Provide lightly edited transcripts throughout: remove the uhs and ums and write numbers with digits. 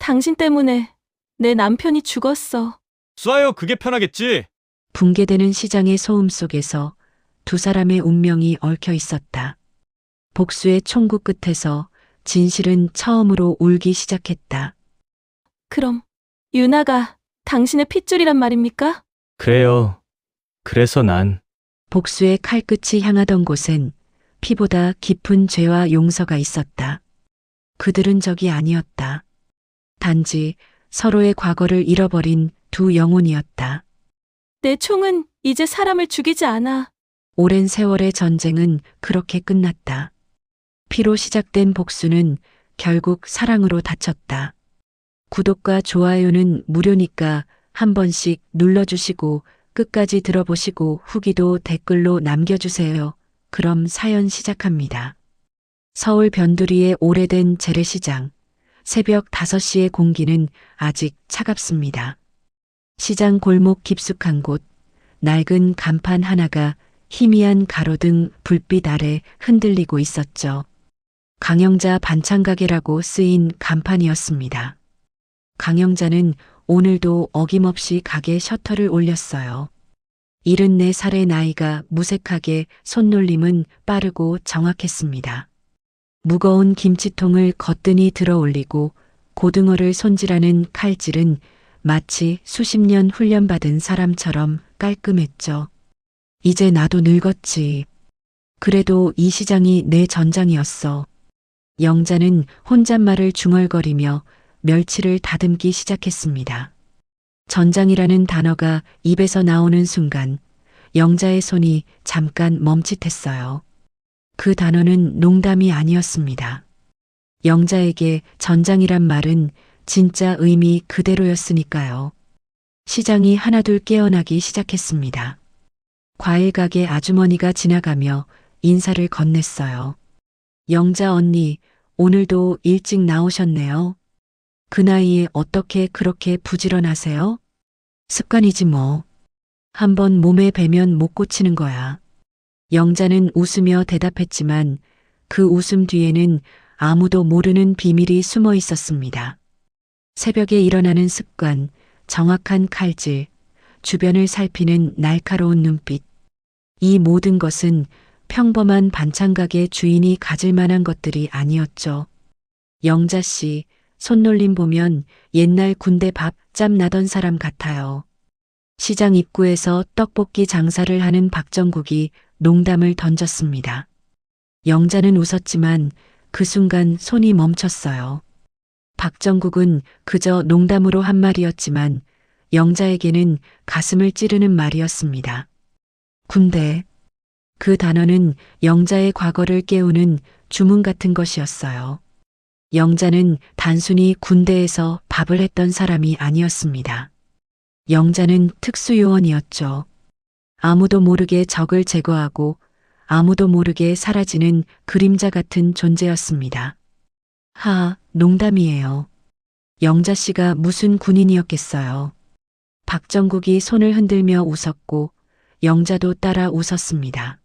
당신 때문에 내 남편이 죽었어. 쏴요. 그게 편하겠지. 붕괴되는 시장의 소음 속에서 두 사람의 운명이 얽혀 있었다. 복수의 총구 끝에서 진실은 처음으로 울기 시작했다. 그럼 유나가 당신의 핏줄이란 말입니까? 그래요. 그래서 난 복수의 칼끝이 향하던 곳엔 피보다 깊은 죄와 용서가 있었다. 그들은 적이 아니었다. 단지 서로의 과거를 잃어버린 두 영혼이었다. 내 총은 이제 사람을 죽이지 않아. 오랜 세월의 전쟁은 그렇게 끝났다. 피로 시작된 복수는 결국 사랑으로 닫혔다. 구독과 좋아요는 무료니까 한 번씩 눌러주시고 끝까지 들어보시고 후기도 댓글로 남겨주세요. 그럼 사연 시작합니다. 서울 변두리의 오래된 재래시장. 새벽 5시의 공기는 아직 차갑습니다. 시장 골목 깊숙한 곳, 낡은 간판 하나가 희미한 가로등 불빛 아래 흔들리고 있었죠. 강영자 반찬가게라고 쓰인 간판이었습니다. 강영자는 오늘도 어김없이 가게 셔터를 올렸어요. 74살의 나이가 무색하게 손놀림은 빠르고 정확했습니다. 무거운 김치통을 거뜬히 들어 올리고 고등어를 손질하는 칼질은 마치 수십 년 훈련받은 사람처럼 깔끔했죠. 이제 나도 늙었지. 그래도 이 시장이 내 전장이었어. 영자는 혼잣말을 중얼거리며 멸치를 다듬기 시작했습니다. 전장이라는 단어가 입에서 나오는 순간 영자의 손이 잠깐 멈칫했어요. 그 단어는 농담이 아니었습니다. 영자에게 전장이란 말은 진짜 의미 그대로였으니까요. 시장이 하나둘 깨어나기 시작했습니다. 과일 가게 아주머니가 지나가며 인사를 건넸어요. 영자 언니, 오늘도 일찍 나오셨네요. 그 나이에 어떻게 그렇게 부지런하세요? 습관이지 뭐. 한번 몸에 배면 못 고치는 거야. 영자는 웃으며 대답했지만 그 웃음 뒤에는 아무도 모르는 비밀이 숨어 있었습니다. 새벽에 일어나는 습관, 정확한 칼질, 주변을 살피는 날카로운 눈빛. 이 모든 것은 평범한 반찬가게 주인이 가질 만한 것들이 아니었죠. 영자 씨, 손놀림 보면 옛날 군대 밥 짬 나던 사람 같아요. 시장 입구에서 떡볶이 장사를 하는 박정국이 농담을 던졌습니다. 영자는 웃었지만 그 순간 손이 멈췄어요. 박정국은 그저 농담으로 한 말이었지만 영자에게는 가슴을 찌르는 말이었습니다. 군대. 그 단어는 영자의 과거를 깨우는 주문 같은 것이었어요. 영자는 단순히 군대에서 밥을 했던 사람이 아니었습니다. 영자는 특수요원이었죠. 아무도 모르게 적을 제거하고 아무도 모르게 사라지는 그림자 같은 존재였습니다. 농담이에요. 영자 씨가 무슨 군인이었겠어요. 박정국이 손을 흔들며 웃었고 영자도 따라 웃었습니다.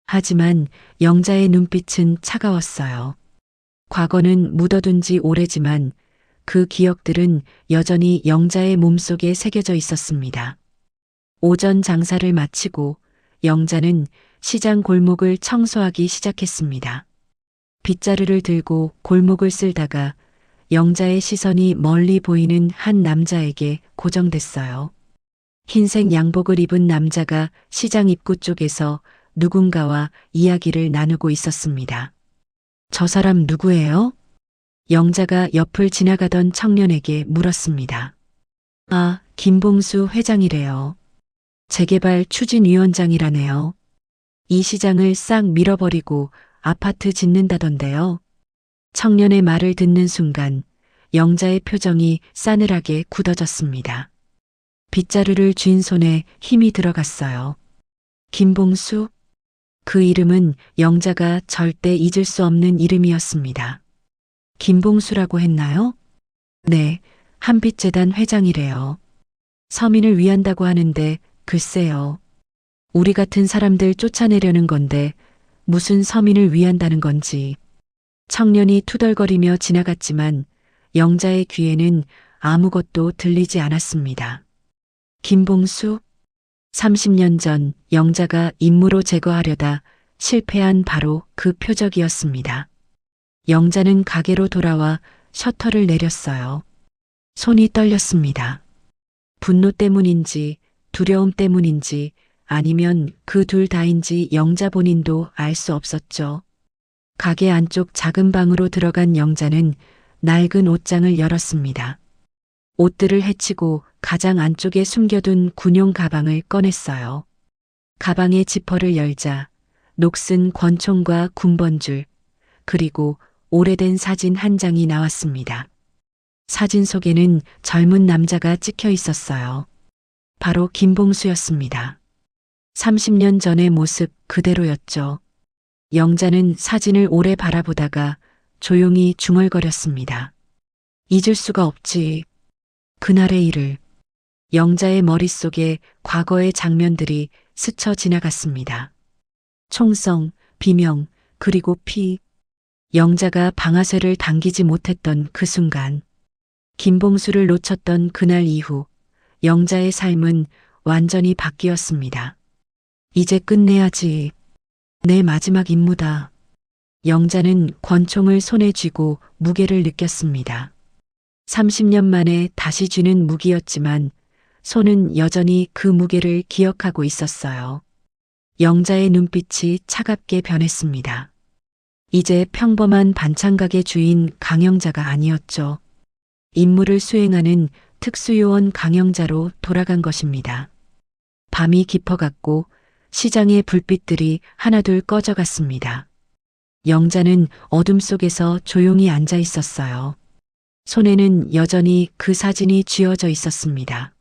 하지만 영자의 눈빛은 차가웠어요. 과거는 묻어둔 지 오래지만 그 기억들은 여전히 영자의 몸속에 새겨져 있었습니다. 오전 장사를 마치고 영자는 시장 골목을 청소하기 시작했습니다. 빗자루를 들고 골목을 쓸다가 영자의 시선이 멀리 보이는 한 남자에게 고정됐어요. 흰색 양복을 입은 남자가 시장 입구 쪽에서 누군가와 이야기를 나누고 있었습니다. 저 사람 누구예요? 영자가 옆을 지나가던 청년에게 물었습니다. 김봉수 회장이래요. 재개발 추진위원장이라네요. 이 시장을 싹 밀어버리고 아파트 짓는다던데요. 청년의 말을 듣는 순간 영자의 표정이 싸늘하게 굳어졌습니다. 빗자루를 쥔 손에 힘이 들어갔어요. 김봉수? 그 이름은 영자가 절대 잊을 수 없는 이름이었습니다. 김봉수라고 했나요? 네, 한빛재단 회장이래요. 서민을 위한다고 하는데 글쎄요. 우리 같은 사람들 쫓아내려는 건데 무슨 서민을 위한다는 건지. 청년이 투덜거리며 지나갔지만 영자의 귀에는 아무것도 들리지 않았습니다. 김봉수? 30년 전 영자가 임무로 제거하려다 실패한 바로 그 표적이었습니다. 영자는 가게로 돌아와 셔터를 내렸어요. 손이 떨렸습니다. 분노 때문인지 두려움 때문인지 아니면 그 둘 다인지 영자 본인도 알 수 없었죠. 가게 안쪽 작은 방으로 들어간 영자는 낡은 옷장을 열었습니다. 옷들을 헤치고 가장 안쪽에 숨겨둔 군용 가방을 꺼냈어요. 가방의 지퍼를 열자 녹슨 권총과 군번줄 그리고 오래된 사진 한 장이 나왔습니다. 사진 속에는 젊은 남자가 찍혀 있었어요. 바로 김봉수였습니다. 30년 전의 모습 그대로였죠. 영자는 사진을 오래 바라보다가 조용히 중얼거렸습니다. 잊을 수가 없지. 그날의 일을. 영자의 머릿속에 과거의 장면들이 스쳐 지나갔습니다. 총성, 비명, 그리고 피. 영자가 방아쇠를 당기지 못했던 그 순간. 김봉수를 놓쳤던 그날 이후 영자의 삶은 완전히 바뀌었습니다. 이제 끝내야지. 내 마지막 임무다. 영자는 권총을 손에 쥐고 무게를 느꼈습니다. 30년 만에 다시 쥐는 무기였지만 손은 여전히 그 무게를 기억하고 있었어요. 영자의 눈빛이 차갑게 변했습니다. 이제 평범한 반찬가게 주인 강영자가 아니었죠. 임무를 수행하는 특수요원 강영자로 돌아간 것입니다. 밤이 깊어갔고 시장의 불빛들이 하나둘 꺼져갔습니다. 영자는 어둠 속에서 조용히 앉아 있었어요. 손에는 여전히 그 사진이 쥐어져 있었습니다.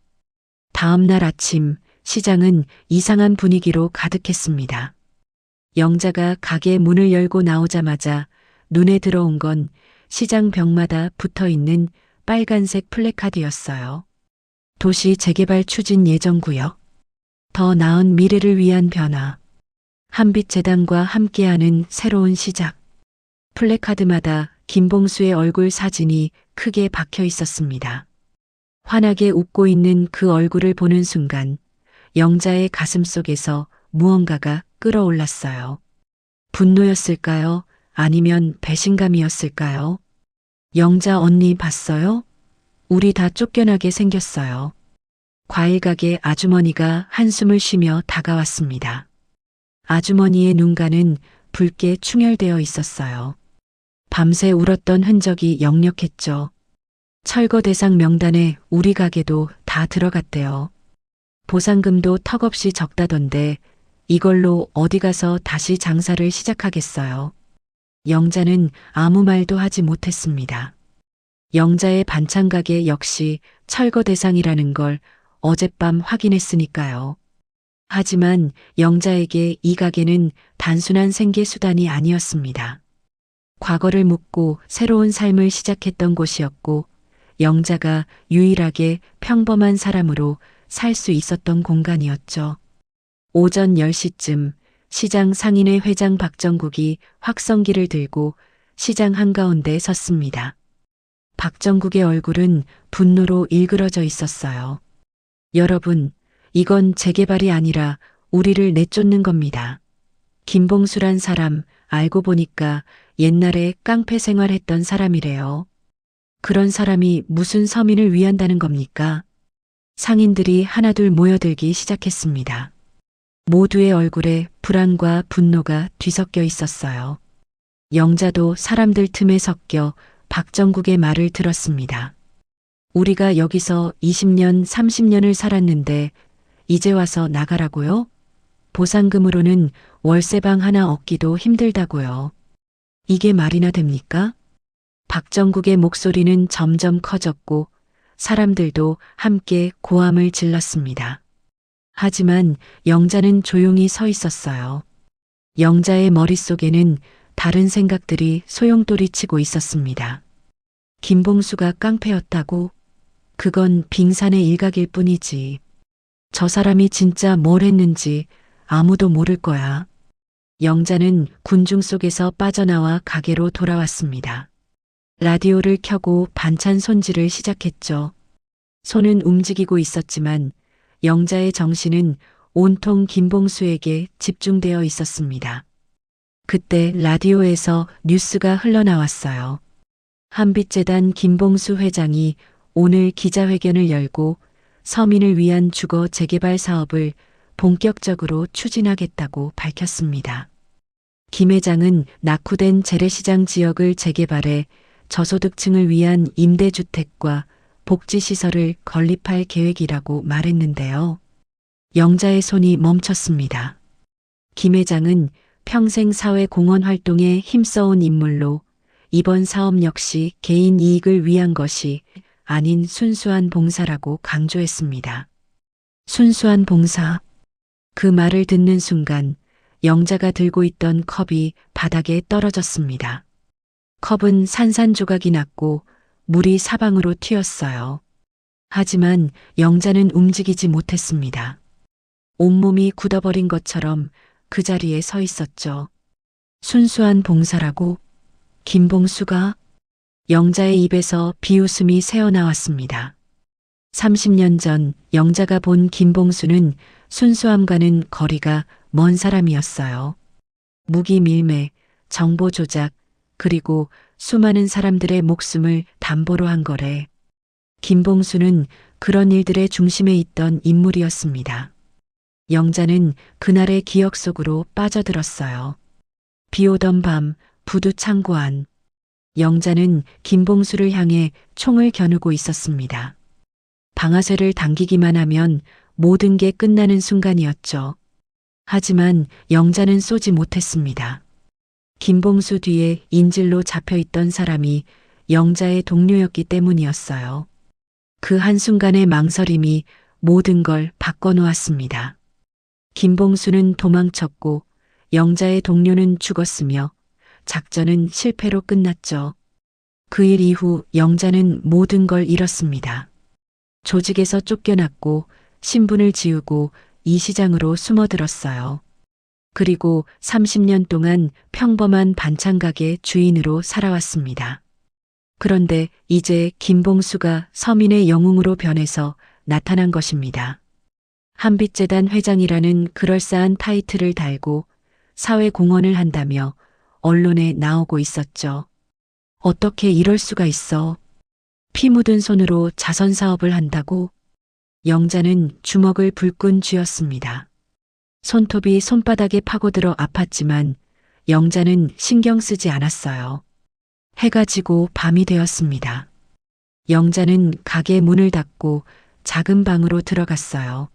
다음 날 아침 시장은 이상한 분위기로 가득했습니다. 영자가 가게 문을 열고 나오자마자 눈에 들어온 건 시장 벽마다 붙어 있는 빨간색 플래카드였어요. 도시 재개발 추진 예정구역. 더 나은 미래를 위한 변화. 한빛재단과 함께하는 새로운 시작. 플래카드마다 김봉수의 얼굴 사진이 크게 박혀 있었습니다. 환하게 웃고 있는 그 얼굴을 보는 순간 영자의 가슴 속에서 무언가가 끓어올랐어요. 분노였을까요? 아니면 배신감이었을까요? 영자 언니 봤어요? 우리 다 쫓겨나게 생겼어요. 과일 가게 아주머니가 한숨을 쉬며 다가왔습니다. 아주머니의 눈가는 붉게 충혈되어 있었어요. 밤새 울었던 흔적이 역력했죠. 철거 대상 명단에 우리 가게도 다 들어갔대요. 보상금도 턱없이 적다던데 이걸로 어디 가서 다시 장사를 시작하겠어요. 영자는 아무 말도 하지 못했습니다. 영자의 반찬가게 역시 철거 대상이라는 걸 어젯밤 확인했으니까요. 하지만 영자에게 이 가게는 단순한 생계수단이 아니었습니다. 과거를 묻고 새로운 삶을 시작했던 곳이었고 영자가 유일하게 평범한 사람으로 살 수 있었던 공간이었죠. 오전 10시쯤 시장 상인회 회장 박정국이 확성기를 들고 시장 한가운데 섰습니다. 박정국의 얼굴은 분노로 일그러져 있었어요. 여러분, 이건 재개발이 아니라 우리를 내쫓는 겁니다. 김봉수란 사람 알고 보니까 옛날에 깡패 생활했던 사람이래요. 그런 사람이 무슨 서민을 위한다는 겁니까? 상인들이 하나둘 모여들기 시작했습니다. 모두의 얼굴에 불안과 분노가 뒤섞여 있었어요. 영자도 사람들 틈에 섞여 박정국의 말을 들었습니다. 우리가 여기서 20년, 30년을 살았는데 이제 와서 나가라고요? 보상금으로는 월세방 하나 얻기도 힘들다고요. 이게 말이나 됩니까? 박정국의 목소리는 점점 커졌고 사람들도 함께 고함을 질렀습니다. 하지만 영자는 조용히 서 있었어요. 영자의 머릿속에는 다른 생각들이 소용돌이치고 있었습니다. 김봉수가 깡패였다고? 그건 빙산의 일각일 뿐이지. 저 사람이 진짜 뭘 했는지 아무도 모를 거야. 영자는 군중 속에서 빠져나와 가게로 돌아왔습니다. 라디오를 켜고 반찬 손질을 시작했죠. 손은 움직이고 있었지만 영자의 정신은 온통 김봉수에게 집중되어 있었습니다. 그때 라디오에서 뉴스가 흘러나왔어요. 한빛재단 김봉수 회장이 오늘 기자회견을 열고 서민을 위한 주거 재개발 사업을 본격적으로 추진하겠다고 밝혔습니다. 김 회장은 낙후된 재래시장 지역을 재개발해 저소득층을 위한 임대주택과 복지시설을 건립할 계획이라고 말했는데요. 영자의 손이 멈췄습니다. 김 회장은 평생 사회 공헌 활동에 힘써온 인물로 이번 사업 역시 개인 이익을 위한 것이 아닌 순수한 봉사라고 강조했습니다. 순수한 봉사. 그 말을 듣는 순간 영자가 들고 있던 컵이 바닥에 떨어졌습니다. 컵은 산산조각이 났고 물이 사방으로 튀었어요. 하지만 영자는 움직이지 못했습니다. 온몸이 굳어버린 것처럼 그 자리에 서 있었죠. 순수한 봉사라고? 김봉수가? 영자의 입에서 비웃음이 새어나왔습니다. 30년 전 영자가 본 김봉수는 순수함과는 거리가 먼 사람이었어요. 무기밀매, 정보조작, 그리고 수많은 사람들의 목숨을 담보로 한 거래. 김봉수는 그런 일들의 중심에 있던 인물이었습니다. 영자는 그날의 기억 속으로 빠져들었어요. 비 오던 밤 부두 창고 안. 영자는 김봉수를 향해 총을 겨누고 있었습니다. 방아쇠를 당기기만 하면 모든 게 끝나는 순간이었죠. 하지만 영자는 쏘지 못했습니다. 김봉수 뒤에 인질로 잡혀있던 사람이 영자의 동료였기 때문이었어요. 그 한순간의 망설임이 모든 걸 바꿔놓았습니다. 김봉수는 도망쳤고 영자의 동료는 죽었으며 작전은 실패로 끝났죠. 그 일 이후 영자는 모든 걸 잃었습니다. 조직에서 쫓겨났고 신분을 지우고 이 시장으로 숨어들었어요. 그리고 30년 동안 평범한 반찬가게 주인으로 살아왔습니다. 그런데 이제 김봉수가 서민의 영웅으로 변해서 나타난 것입니다. 한빛재단 회장이라는 그럴싸한 타이틀을 달고 사회 공헌을 한다며 언론에 나오고 있었죠. 어떻게 이럴 수가 있어? 피 묻은 손으로 자선 사업을 한다고? 영자는 주먹을 불끈 쥐었습니다. 손톱이 손바닥에 파고들어 아팠지만 영자는 신경 쓰지 않았어요. 해가 지고 밤이 되었습니다. 영자는 가게 문을 닫고 작은 방으로 들어갔어요.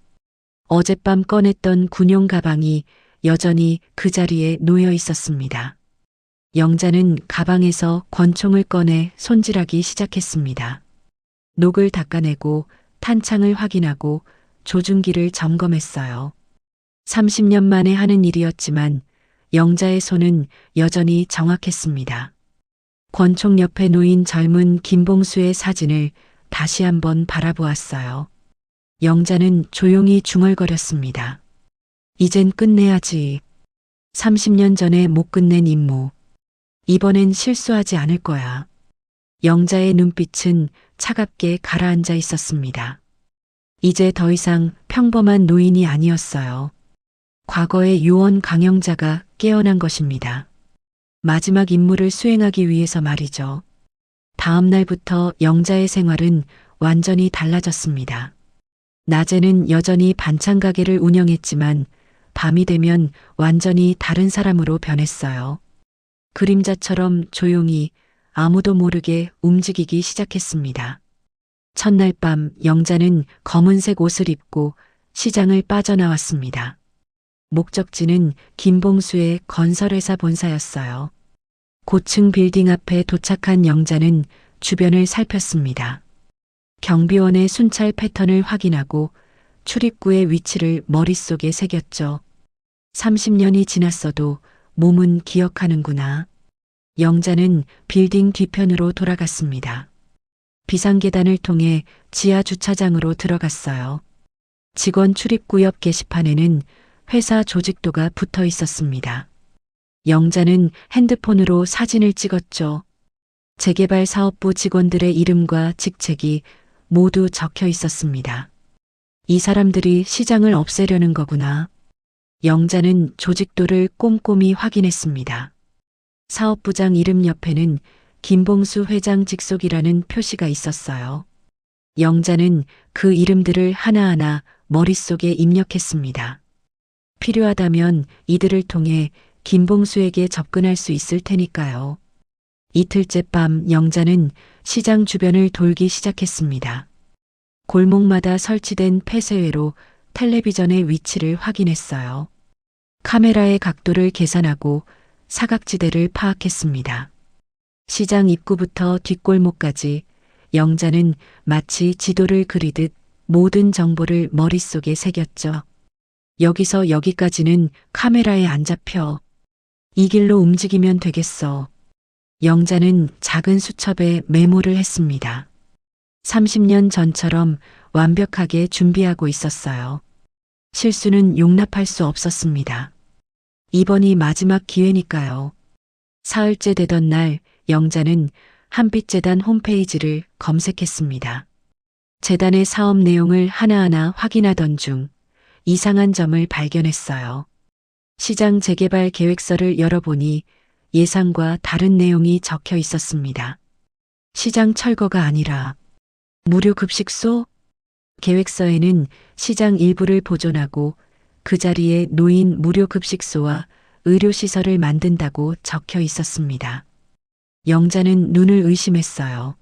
어젯밤 꺼냈던 군용 가방이 여전히 그 자리에 놓여 있었습니다. 영자는 가방에서 권총을 꺼내 손질하기 시작했습니다. 녹을 닦아내고 탄창을 확인하고 조준기를 점검했어요. 30년 만에 하는 일이었지만 영자의 손은 여전히 정확했습니다. 권총 옆에 놓인 젊은 김봉수의 사진을 다시 한번 바라보았어요. 영자는 조용히 중얼거렸습니다. 이젠 끝내야지. 30년 전에 못 끝낸 임무. 이번엔 실수하지 않을 거야. 영자의 눈빛은 차갑게 가라앉아 있었습니다. 이제 더 이상 평범한 노인이 아니었어요. 과거의 요원 강영자가 깨어난 것입니다. 마지막 임무를 수행하기 위해서 말이죠. 다음 날부터 영자의 생활은 완전히 달라졌습니다. 낮에는 여전히 반찬 가게를 운영했지만 밤이 되면 완전히 다른 사람으로 변했어요. 그림자처럼 조용히 아무도 모르게 움직이기 시작했습니다. 첫날 밤 영자는 검은색 옷을 입고 시장을 빠져나왔습니다. 목적지는 김봉수의 건설회사 본사였어요. 고층 빌딩 앞에 도착한 영자는 주변을 살폈습니다. 경비원의 순찰 패턴을 확인하고 출입구의 위치를 머릿속에 새겼죠. 30년이 지났어도 몸은 기억하는구나. 영자는 빌딩 뒤편으로 돌아갔습니다. 비상계단을 통해 지하 주차장으로 들어갔어요. 직원 출입구 옆 게시판에는 회사 조직도가 붙어 있었습니다. 영자는 핸드폰으로 사진을 찍었죠. 재개발 사업부 직원들의 이름과 직책이 모두 적혀 있었습니다. 이 사람들이 시장을 없애려는 거구나. 영자는 조직도를 꼼꼼히 확인했습니다. 사업부장 이름 옆에는 김봉수 회장 직속이라는 표시가 있었어요. 영자는 그 이름들을 하나하나 머릿속에 입력했습니다. 필요하다면 이들을 통해 김봉수에게 접근할 수 있을 테니까요. 이틀째 밤 영자는 시장 주변을 돌기 시작했습니다. 골목마다 설치된 폐쇄회로 텔레비전의 위치를 확인했어요. 카메라의 각도를 계산하고 사각지대를 파악했습니다. 시장 입구부터 뒷골목까지 영자는 마치 지도를 그리듯 모든 정보를 머릿속에 새겼죠. 여기서 여기까지는 카메라에 안 잡혀. 이 길로 움직이면 되겠어. 영자는 작은 수첩에 메모를 했습니다. 30년 전처럼 완벽하게 준비하고 있었어요. 실수는 용납할 수 없었습니다. 이번이 마지막 기회니까요. 사흘째 되던 날 영자는 한빛재단 홈페이지를 검색했습니다. 재단의 사업 내용을 하나하나 확인하던 중 이상한 점을 발견했어요. 시장 재개발 계획서를 열어보니 예상과 다른 내용이 적혀 있었습니다. 시장 철거가 아니라 무료 급식소? 계획서에는 시장 일부를 보존하고 그 자리에 노인 무료 급식소와 의료시설을 만든다고 적혀 있었습니다. 영자는 눈을 의심했어요.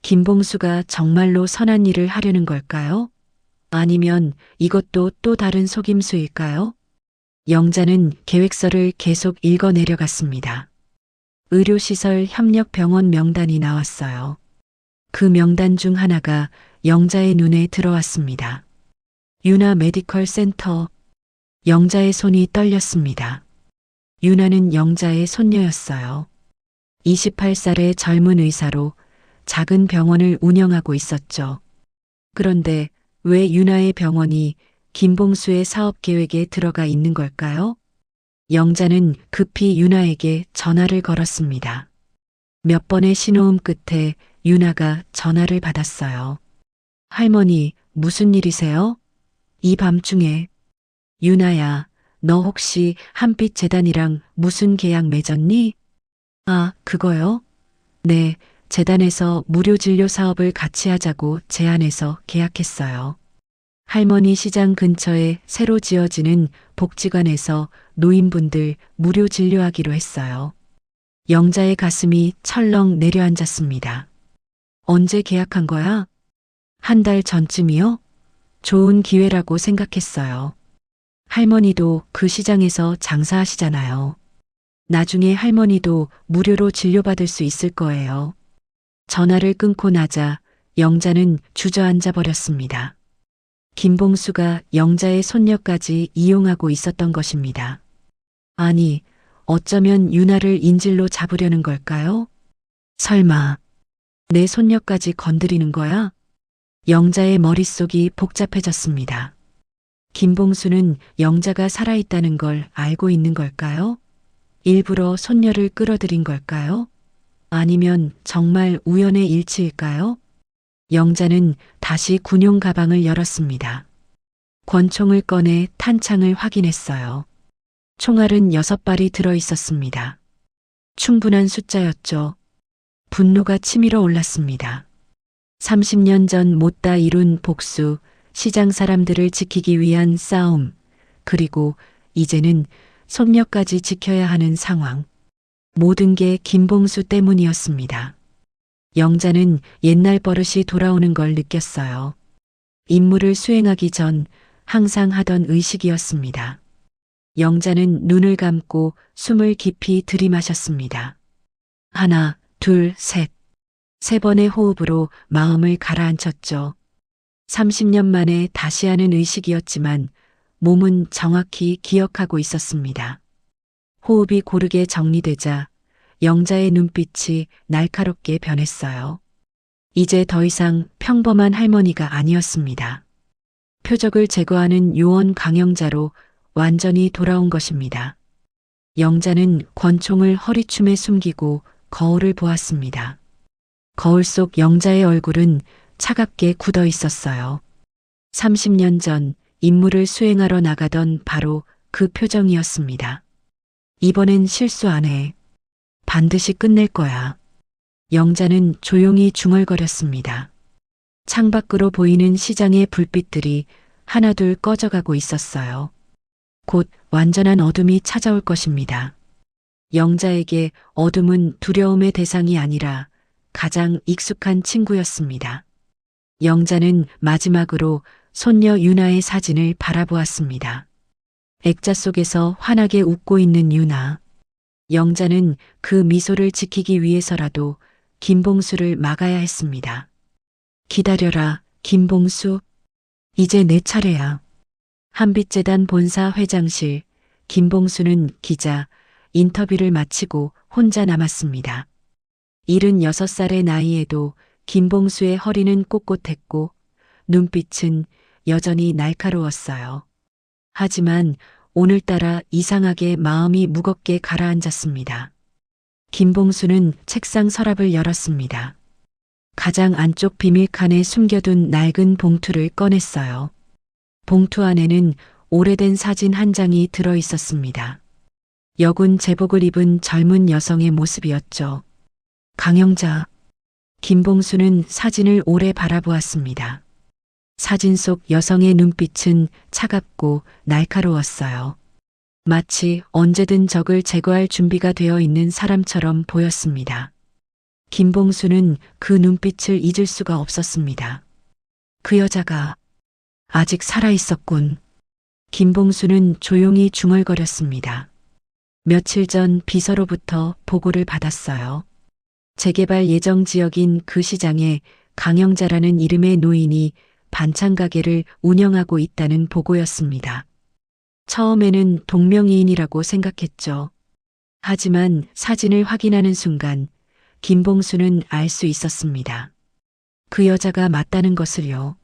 김봉수가 정말로 선한 일을 하려는 걸까요? 아니면 이것도 또 다른 속임수일까요? 영자는 계획서를 계속 읽어 내려갔습니다. 의료시설 협력병원 명단이 나왔어요. 그 명단 중 하나가 영자의 눈에 들어왔습니다. 유나 메디컬 센터. 영자의 손이 떨렸습니다. 유나는 영자의 손녀였어요. 28살의 젊은 의사로 작은 병원을 운영하고 있었죠. 그런데 왜 유나의 병원이 김봉수의 사업 계획에 들어가 있는 걸까요? 영자는 급히 유나에게 전화를 걸었습니다. 몇 번의 신호음 끝에 유나가 전화를 받았어요. 할머니, 무슨 일이세요? 이 밤중에. 유나야, 너 혹시 한빛재단이랑 무슨 계약 맺었니? 아, 그거요? 네, 재단에서 무료 진료 사업을 같이 하자고 제안해서 계약했어요. 할머니 시장 근처에 새로 지어지는 복지관에서 노인분들 무료 진료하기로 했어요. 영자의 가슴이 철렁 내려앉았습니다. 언제 계약한 거야? 한 달 전쯤이요? 좋은 기회라고 생각했어요. 할머니도 그 시장에서 장사하시잖아요. 나중에 할머니도 무료로 진료받을 수 있을 거예요. 전화를 끊고 나자 영자는 주저앉아 버렸습니다. 김봉수가 영자의 손녀까지 이용하고 있었던 것입니다. 아니, 어쩌면 유나를 인질로 잡으려는 걸까요? 설마 내 손녀까지 건드리는 거야? 영자의 머릿속이 복잡해졌습니다. 김봉수는 영자가 살아있다는 걸 알고 있는 걸까요? 일부러 손녀를 끌어들인 걸까요? 아니면 정말 우연의 일치일까요? 영자는 다시 군용 가방을 열었습니다. 권총을 꺼내 탄창을 확인했어요. 총알은 6발이 들어 있었습니다. 충분한 숫자였죠. 분노가 치밀어 올랐습니다. 30년 전 못다 이룬 복수, 시장 사람들을 지키기 위한 싸움, 그리고 이제는 손녀까지 지켜야 하는 상황. 모든 게 김봉수 때문이었습니다. 영자는 옛날 버릇이 돌아오는 걸 느꼈어요. 임무를 수행하기 전 항상 하던 의식이었습니다. 영자는 눈을 감고 숨을 깊이 들이마셨습니다. 하나, 둘, 셋. 3번의 호흡으로 마음을 가라앉혔죠. 30년 만에 다시 하는 의식이었지만 몸은 정확히 기억하고 있었습니다. 호흡이 고르게 정리되자 영자의 눈빛이 날카롭게 변했어요. 이제 더 이상 평범한 할머니가 아니었습니다. 표적을 제거하는 요원 강영자로 완전히 돌아온 것입니다. 영자는 권총을 허리춤에 숨기고 거울을 보았습니다. 거울 속 영자의 얼굴은 차갑게 굳어 있었어요. 30년 전 임무를 수행하러 나가던 바로 그 표정이었습니다. 이번엔 실수 안 해. 반드시 끝낼 거야. 영자는 조용히 중얼거렸습니다. 창밖으로 보이는 시장의 불빛들이 하나둘 꺼져가고 있었어요. 곧 완전한 어둠이 찾아올 것입니다. 영자에게 어둠은 두려움의 대상이 아니라 가장 익숙한 친구였습니다. 영자는 마지막으로 손녀 유나의 사진을 바라보았습니다. 액자 속에서 환하게 웃고 있는 유나. 영자는 그 미소를 지키기 위해서라도 김봉수를 막아야 했습니다. 기다려라, 김봉수. 이제 내 차례야. 한빛재단 본사 회장실, 김봉수는 기자, 인터뷰를 마치고 혼자 남았습니다. 76살의 나이에도 김봉수의 허리는 꼿꼿했고 눈빛은 여전히 날카로웠어요. 하지만 오늘따라 이상하게 마음이 무겁게 가라앉았습니다. 김봉수는 책상 서랍을 열었습니다. 가장 안쪽 비밀칸에 숨겨둔 낡은 봉투를 꺼냈어요. 봉투 안에는 오래된 사진 한 장이 들어 있었습니다. 여군 제복을 입은 젊은 여성의 모습이었죠. 강영자. 김봉수는 사진을 오래 바라보았습니다. 사진 속 여성의 눈빛은 차갑고 날카로웠어요. 마치 언제든 적을 제거할 준비가 되어 있는 사람처럼 보였습니다. 김봉수는 그 눈빛을 잊을 수가 없었습니다. 그 여자가 아직 살아있었군. 김봉수는 조용히 중얼거렸습니다. 며칠 전 비서로부터 보고를 받았어요. 재개발 예정 지역인 그 시장에 강영자라는 이름의 노인이 반찬 가게를 운영하고 있다는 보고였습니다. 처음에는 동명이인이라고 생각했죠. 하지만 사진을 확인하는 순간 김봉수는 알 수 있었습니다. 그 여자가 맞다는 것을요.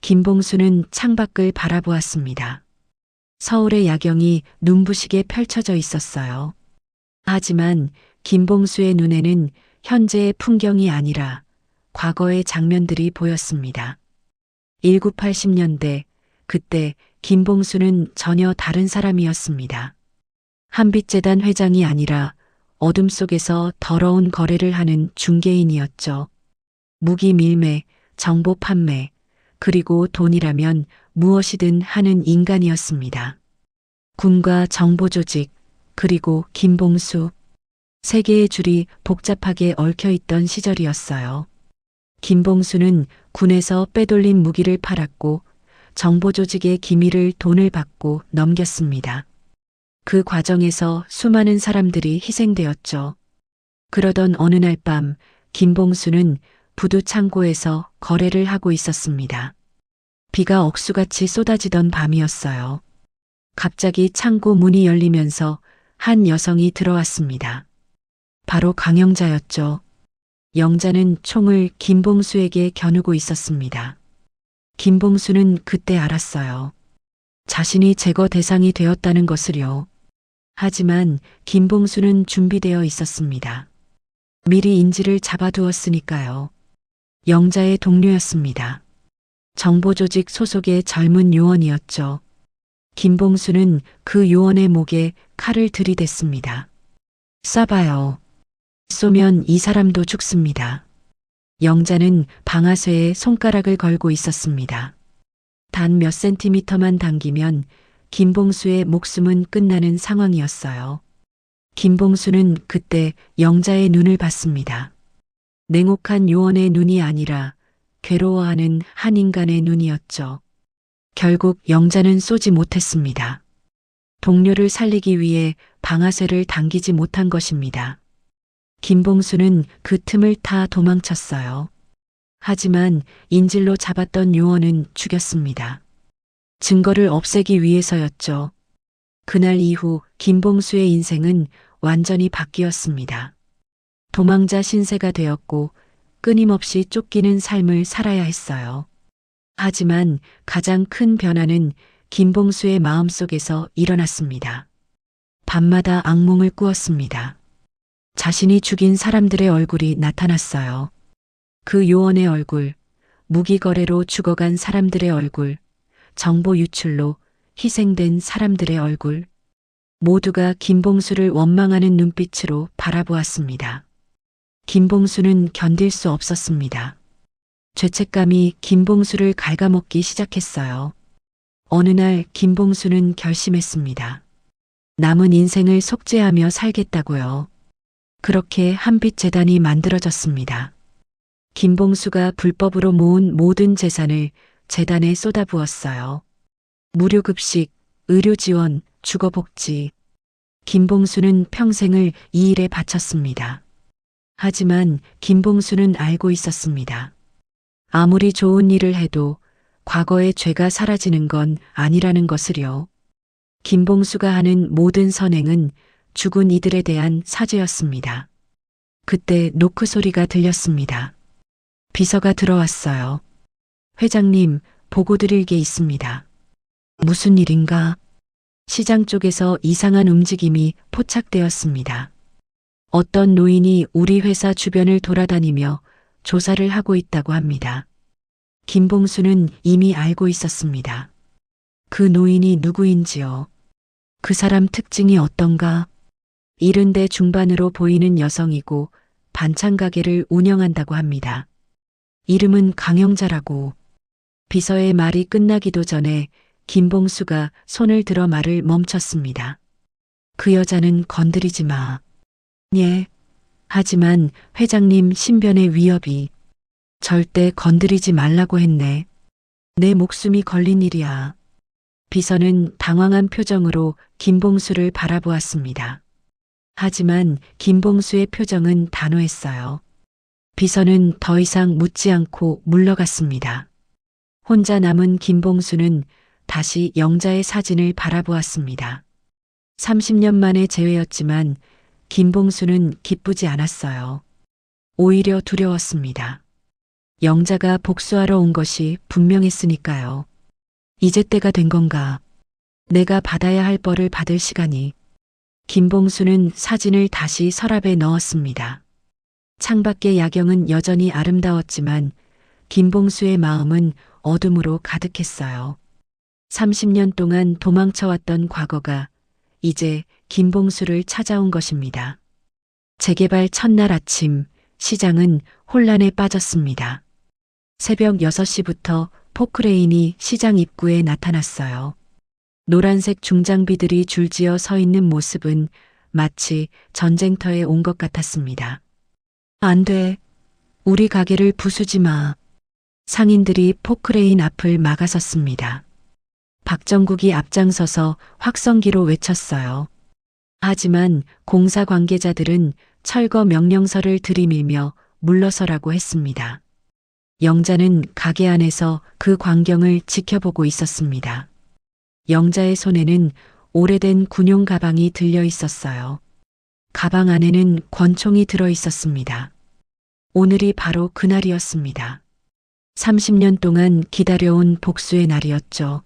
김봉수는 창밖을 바라보았습니다. 서울의 야경이 눈부시게 펼쳐져 있었어요. 하지만 김봉수의 눈에는 현재의 풍경이 아니라 과거의 장면들이 보였습니다. 1980년대, 그때 김봉수는 전혀 다른 사람이었습니다. 한빛재단 회장이 아니라 어둠 속에서 더러운 거래를 하는 중개인이었죠. 무기 밀매, 정보 판매, 그리고 돈이라면 무엇이든 하는 인간이었습니다. 군과 정보조직, 그리고 김봉수. 세 개의 줄이 복잡하게 얽혀있던 시절이었어요. 김봉수는 군에서 빼돌린 무기를 팔았고 정보조직의 기밀을 돈을 받고 넘겼습니다. 그 과정에서 수많은 사람들이 희생되었죠. 그러던 어느 날 밤 김봉수는 부두 창고에서 거래를 하고 있었습니다. 비가 억수같이 쏟아지던 밤이었어요. 갑자기 창고 문이 열리면서 한 여성이 들어왔습니다. 바로 강영자였죠. 영자는 총을 김봉수에게 겨누고 있었습니다. 김봉수는 그때 알았어요. 자신이 제거 대상이 되었다는 것을요. 하지만 김봉수는 준비되어 있었습니다. 미리 인지를 잡아두었으니까요. 영자의 동료였습니다. 정보조직 소속의 젊은 요원이었죠. 김봉수는 그 요원의 목에 칼을 들이댔습니다. 쏴봐요. 쏘면 이 사람도 죽습니다. 영자는 방아쇠에 손가락을 걸고 있었습니다. 단 몇 센티미터만 당기면 김봉수의 목숨은 끝나는 상황이었어요. 김봉수는 그때 영자의 눈을 봤습니다. 냉혹한 요원의 눈이 아니라 괴로워하는 한 인간의 눈이었죠. 결국 영자는 쏘지 못했습니다. 동료를 살리기 위해 방아쇠를 당기지 못한 것입니다. 김봉수는 그 틈을 타 도망쳤어요. 하지만 인질로 잡았던 요원은 죽였습니다. 증거를 없애기 위해서였죠. 그날 이후 김봉수의 인생은 완전히 바뀌었습니다. 도망자 신세가 되었고 끊임없이 쫓기는 삶을 살아야 했어요. 하지만 가장 큰 변화는 김봉수의 마음속에서 일어났습니다. 밤마다 악몽을 꾸었습니다. 자신이 죽인 사람들의 얼굴이 나타났어요. 그 요원의 얼굴, 무기거래로 죽어간 사람들의 얼굴, 정보 유출로 희생된 사람들의 얼굴, 모두가 김봉수를 원망하는 눈빛으로 바라보았습니다. 김봉수는 견딜 수 없었습니다. 죄책감이 김봉수를 갉아먹기 시작했어요. 어느 날 김봉수는 결심했습니다. 남은 인생을 속죄하며 살겠다고요. 그렇게 한빛 재단이 만들어졌습니다. 김봉수가 불법으로 모은 모든 재산을 재단에 쏟아부었어요. 무료급식, 의료지원, 주거복지. 김봉수는 평생을 이 일에 바쳤습니다. 하지만 김봉수는 알고 있었습니다. 아무리 좋은 일을 해도 과거의 죄가 사라지는 건 아니라는 것을요. 김봉수가 하는 모든 선행은 죽은 이들에 대한 사죄였습니다. 그때 노크 소리가 들렸습니다. 비서가 들어왔어요. 회장님, 보고 드릴 게 있습니다. 무슨 일인가? 시장 쪽에서 이상한 움직임이 포착되었습니다. 어떤 노인이 우리 회사 주변을 돌아다니며 조사를 하고 있다고 합니다. 김봉수는 이미 알고 있었습니다. 그 노인이 누구인지요? 그 사람 특징이 어떤가? 70대 중반으로 보이는 여성이고 반찬 가게를 운영한다고 합니다. 이름은 강영자라고. 비서의 말이 끝나기도 전에 김봉수가 손을 들어 말을 멈췄습니다. 그 여자는 건드리지 마. 예. 하지만 회장님 신변의 위협이. 절대 건드리지 말라고 했네. 내 목숨이 걸린 일이야. 비서는 당황한 표정으로 김봉수를 바라보았습니다. 하지만 김봉수의 표정은 단호했어요. 비서는 더 이상 묻지 않고 물러갔습니다. 혼자 남은 김봉수는 다시 영자의 사진을 바라보았습니다. 30년 만의 재회였지만 김봉수는 기쁘지 않았어요. 오히려 두려웠습니다. 영자가 복수하러 온 것이 분명했으니까요. 이제 때가 된 건가? 내가 받아야 할 벌을 받을 시간이. 김봉수는 사진을 다시 서랍에 넣었습니다. 창밖의 야경은 여전히 아름다웠지만 김봉수의 마음은 어둠으로 가득했어요. 30년 동안 도망쳐왔던 과거가 이제 김봉수를 찾아온 것입니다. 재개발 첫날 아침, 시장은 혼란에 빠졌습니다. 새벽 6시부터 포크레인이 시장 입구에 나타났어요. 노란색 중장비들이 줄지어 서 있는 모습은 마치 전쟁터에 온 것 같았습니다. 안 돼. 우리 가게를 부수지 마. 상인들이 포크레인 앞을 막아섰습니다. 박정국이 앞장서서 확성기로 외쳤어요. 하지만 공사 관계자들은 철거 명령서를 들이밀며 물러서라고 했습니다. 영자는 가게 안에서 그 광경을 지켜보고 있었습니다. 영자의 손에는 오래된 군용 가방이 들려 있었어요. 가방 안에는 권총이 들어 있었습니다. 오늘이 바로 그날이었습니다. 30년 동안 기다려온 복수의 날이었죠.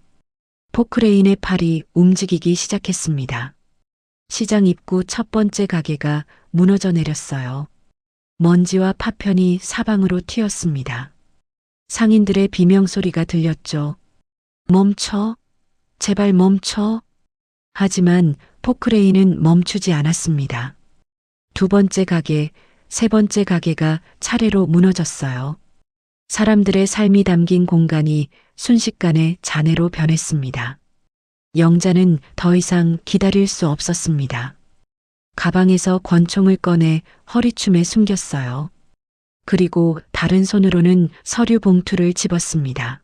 포크레인의 팔이 움직이기 시작했습니다. 시장 입구 첫 번째 가게가 무너져 내렸어요. 먼지와 파편이 사방으로 튀었습니다. 상인들의 비명소리가 들렸죠. 멈춰. 제발 멈춰. 하지만 포크레인은 멈추지 않았습니다. 두 번째 가게, 세 번째 가게가 차례로 무너졌어요. 사람들의 삶이 담긴 공간이 순식간에 잔해로 변했습니다. 영자는 더 이상 기다릴 수 없었습니다. 가방에서 권총을 꺼내 허리춤에 숨겼어요. 그리고 다른 손으로는 서류 봉투를 집었습니다.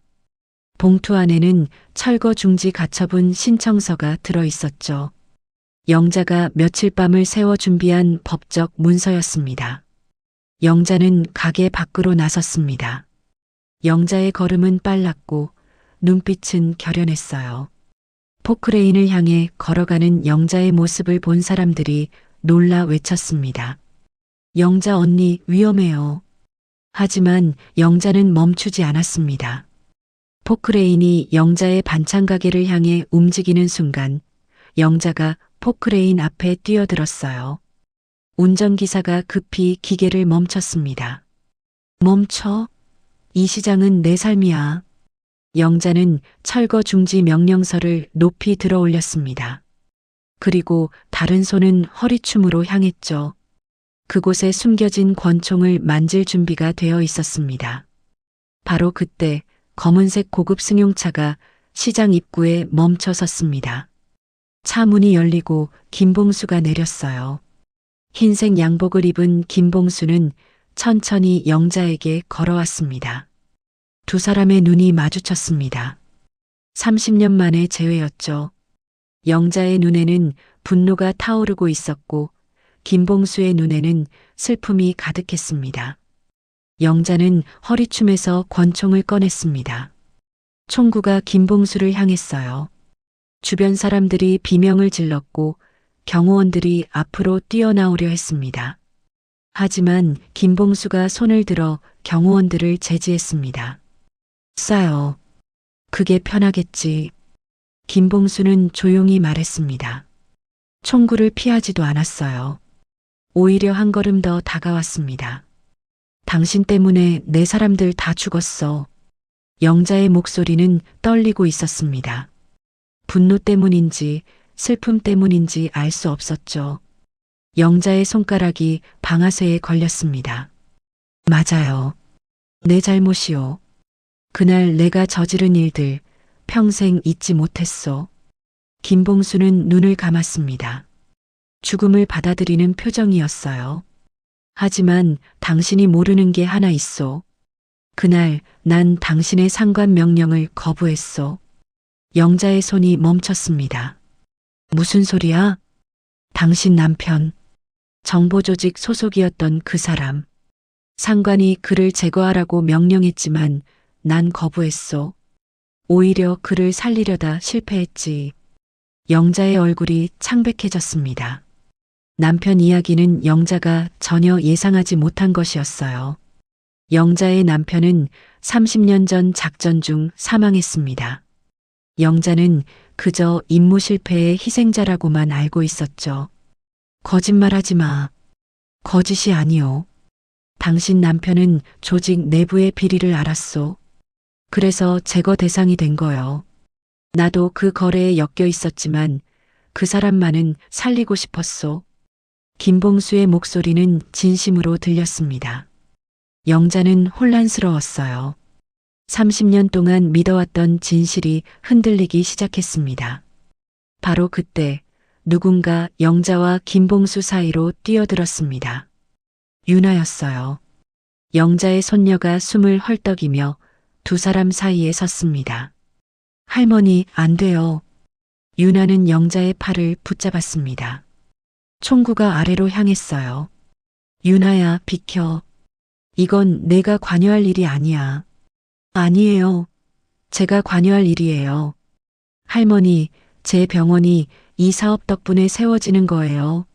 봉투 안에는 철거 중지 가처분 신청서가 들어 있었죠. 영자가 며칠 밤을 새워 준비한 법적 문서였습니다. 영자는 가게 밖으로 나섰습니다. 영자의 걸음은 빨랐고 눈빛은 결연했어요. 포크레인을 향해 걸어가는 영자의 모습을 본 사람들이 놀라 외쳤습니다. 영자 언니 위험해요. 하지만 영자는 멈추지 않았습니다. 포크레인이 영자의 반찬 가게를 향해 움직이는 순간 영자가 포크레인 앞에 뛰어들었어요. 운전기사가 급히 기계를 멈췄습니다. 멈춰? 이 시장은 내 삶이야. 영자는 철거 중지 명령서를 높이 들어 올렸습니다. 그리고 다른 손은 허리춤으로 향했죠. 그곳에 숨겨진 권총을 만질 준비가 되어 있었습니다. 바로 그때 검은색 고급 승용차가 시장 입구에 멈춰 섰습니다. 차 문이 열리고 김봉수가 내렸어요. 흰색 양복을 입은 김봉수는 천천히 영자에게 걸어왔습니다. 두 사람의 눈이 마주쳤습니다. 30년 만의 재회였죠. 영자의 눈에는 분노가 타오르고 있었고 김봉수의 눈에는 슬픔이 가득했습니다. 영자는 허리춤에서 권총을 꺼냈습니다. 총구가 김봉수를 향했어요. 주변 사람들이 비명을 질렀고 경호원들이 앞으로 뛰어나오려 했습니다. 하지만 김봉수가 손을 들어 경호원들을 제지했습니다. 쏴요. 그게 편하겠지. 김봉수는 조용히 말했습니다. 총구를 피하지도 않았어요. 오히려 한 걸음 더 다가왔습니다. 당신 때문에 내 사람들 다 죽었어. 영자의 목소리는 떨리고 있었습니다. 분노 때문인지 슬픔 때문인지 알 수 없었죠. 영자의 손가락이 방아쇠에 걸렸습니다. 맞아요. 내 잘못이요. 그날 내가 저지른 일들 평생 잊지 못했어. 김봉수는 눈을 감았습니다. 죽음을 받아들이는 표정이었어요. 하지만 당신이 모르는 게 하나 있어. 그날 난 당신의 상관 명령을 거부했어. 영자의 손이 멈췄습니다. 무슨 소리야? 당신 남편. 정보조직 소속이었던 그 사람. 상관이 그를 제거하라고 명령했지만 난 거부했어. 오히려 그를 살리려다 실패했지. 영자의 얼굴이 창백해졌습니다. 남편 이야기는 영자가 전혀 예상하지 못한 것이었어요. 영자의 남편은 30년 전 작전 중 사망했습니다. 영자는 그저 임무 실패의 희생자라고만 알고 있었죠. 거짓말하지 마. 거짓이 아니오. 당신 남편은 조직 내부의 비리를 알았소. 그래서 제거 대상이 된 거요. 나도 그 거래에 엮여 있었지만 그 사람만은 살리고 싶었소. 김봉수의 목소리는 진심으로 들렸습니다. 영자는 혼란스러웠어요. 30년 동안 믿어왔던 진실이 흔들리기 시작했습니다. 바로 그때 누군가 영자와 김봉수 사이로 뛰어들었습니다. 유나였어요. 영자의 손녀가 숨을 헐떡이며 두 사람 사이에 섰습니다. 할머니, 안 돼요. 유나는 영자의 팔을 붙잡았습니다. 총구가 아래로 향했어요. 유나야, 비켜. 이건 내가 관여할 일이 아니야. 아니에요. 제가 관여할 일이에요. 할머니, 제 병원이 이 사업 덕분에 세워지는 거예요.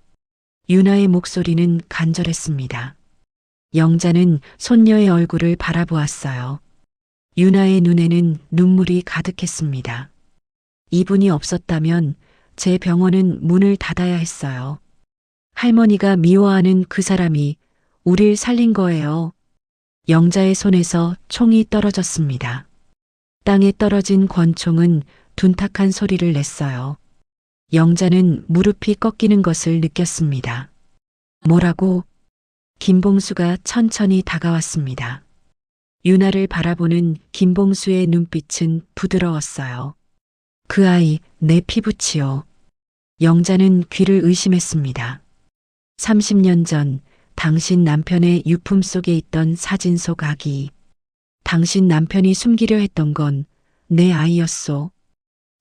유나의 목소리는 간절했습니다. 영자는 손녀의 얼굴을 바라보았어요. 유나의 눈에는 눈물이 가득했습니다. 이분이 없었다면 제 병원은 문을 닫아야 했어요. 할머니가 미워하는 그 사람이 우릴 살린 거예요. 영자의 손에서 총이 떨어졌습니다. 땅에 떨어진 권총은 둔탁한 소리를 냈어요. 영자는 무릎이 꺾이는 것을 느꼈습니다. 뭐라고? 김봉수가 천천히 다가왔습니다. 유나를 바라보는 김봉수의 눈빛은 부드러웠어요. 그 아이, 내 피부치요. 영자는 귀를 의심했습니다. 30년 전 당신 남편의 유품 속에 있던 사진 속 아기. 당신 남편이 숨기려 했던 건 내 아이였소.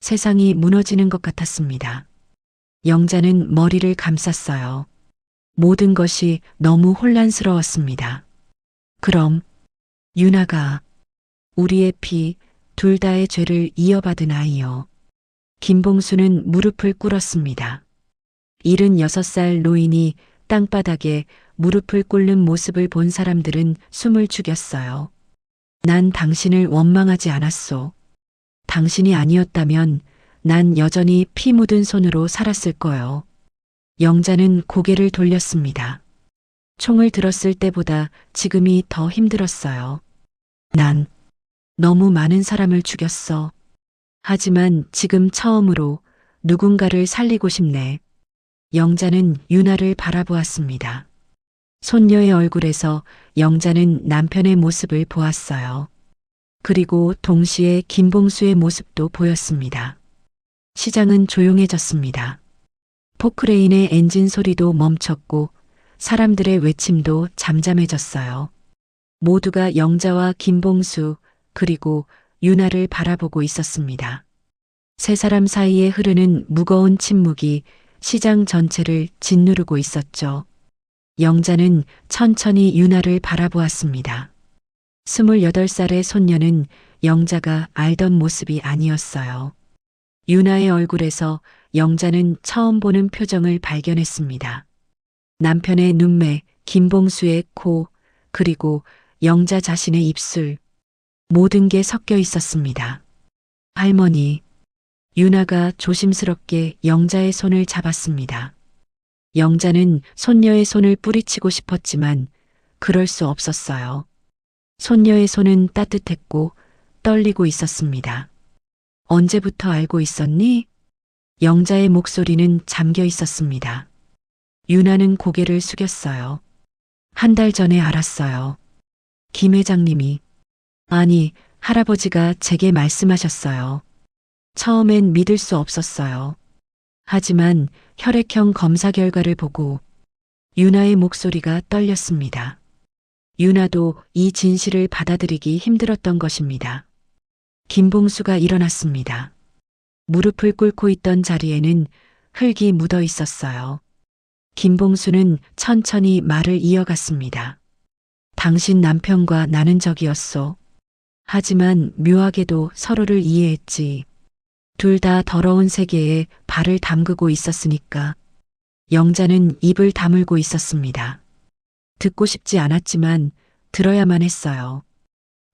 세상이 무너지는 것 같았습니다. 영자는 머리를 감쌌어요. 모든 것이 너무 혼란스러웠습니다. 그럼 유나가 우리의 피, 둘 다의 죄를 이어받은 아이요. 김봉수는 무릎을 꿇었습니다. 76살 노인이 땅바닥에 무릎을 꿇는 모습을 본 사람들은 숨을 죽였어요. 난 당신을 원망하지 않았소. 당신이 아니었다면 난 여전히 피 묻은 손으로 살았을 거요. 영자는 고개를 돌렸습니다. 총을 들었을 때보다 지금이 더 힘들었어요. 난 너무 많은 사람을 죽였어. 하지만 지금 처음으로 누군가를 살리고 싶네. 영자는 유나를 바라보았습니다. 손녀의 얼굴에서 영자는 남편의 모습을 보았어요. 그리고 동시에 김봉수의 모습도 보였습니다. 시장은 조용해졌습니다. 포크레인의 엔진 소리도 멈췄고 사람들의 외침도 잠잠해졌어요. 모두가 영자와 김봉수 그리고 유나를 바라보고 있었습니다. 세 사람 사이에 흐르는 무거운 침묵이 시장 전체를 짓누르고 있었죠. 영자는 천천히 유나를 바라보았습니다. 28살의 손녀는 영자가 알던 모습이 아니었어요. 유나의 얼굴에서 영자는 처음 보는 표정을 발견했습니다. 남편의 눈매, 김봉수의 코, 그리고 영자 자신의 입술, 모든 게 섞여 있었습니다. 할머니, 유나가 조심스럽게 영자의 손을 잡았습니다. 영자는 손녀의 손을 뿌리치고 싶었지만 그럴 수 없었어요. 손녀의 손은 따뜻했고 떨리고 있었습니다. 언제부터 알고 있었니? 영자의 목소리는 잠겨 있었습니다. 유나는 고개를 숙였어요. 한 달 전에 알았어요. 김 회장님이, 아니, 할아버지가 제게 말씀하셨어요. 처음엔 믿을 수 없었어요. 하지만 혈액형 검사 결과를 보고 유나의 목소리가 떨렸습니다. 유나도 이 진실을 받아들이기 힘들었던 것입니다. 김봉수가 일어났습니다. 무릎을 꿇고 있던 자리에는 흙이 묻어 있었어요. 김봉수는 천천히 말을 이어갔습니다. 당신 남편과 나는 적이었소. 하지만 묘하게도 서로를 이해했지. 둘 다 더러운 세계에 발을 담그고 있었으니까. 영자는 입을 다물고 있었습니다. 듣고 싶지 않았지만 들어야만 했어요.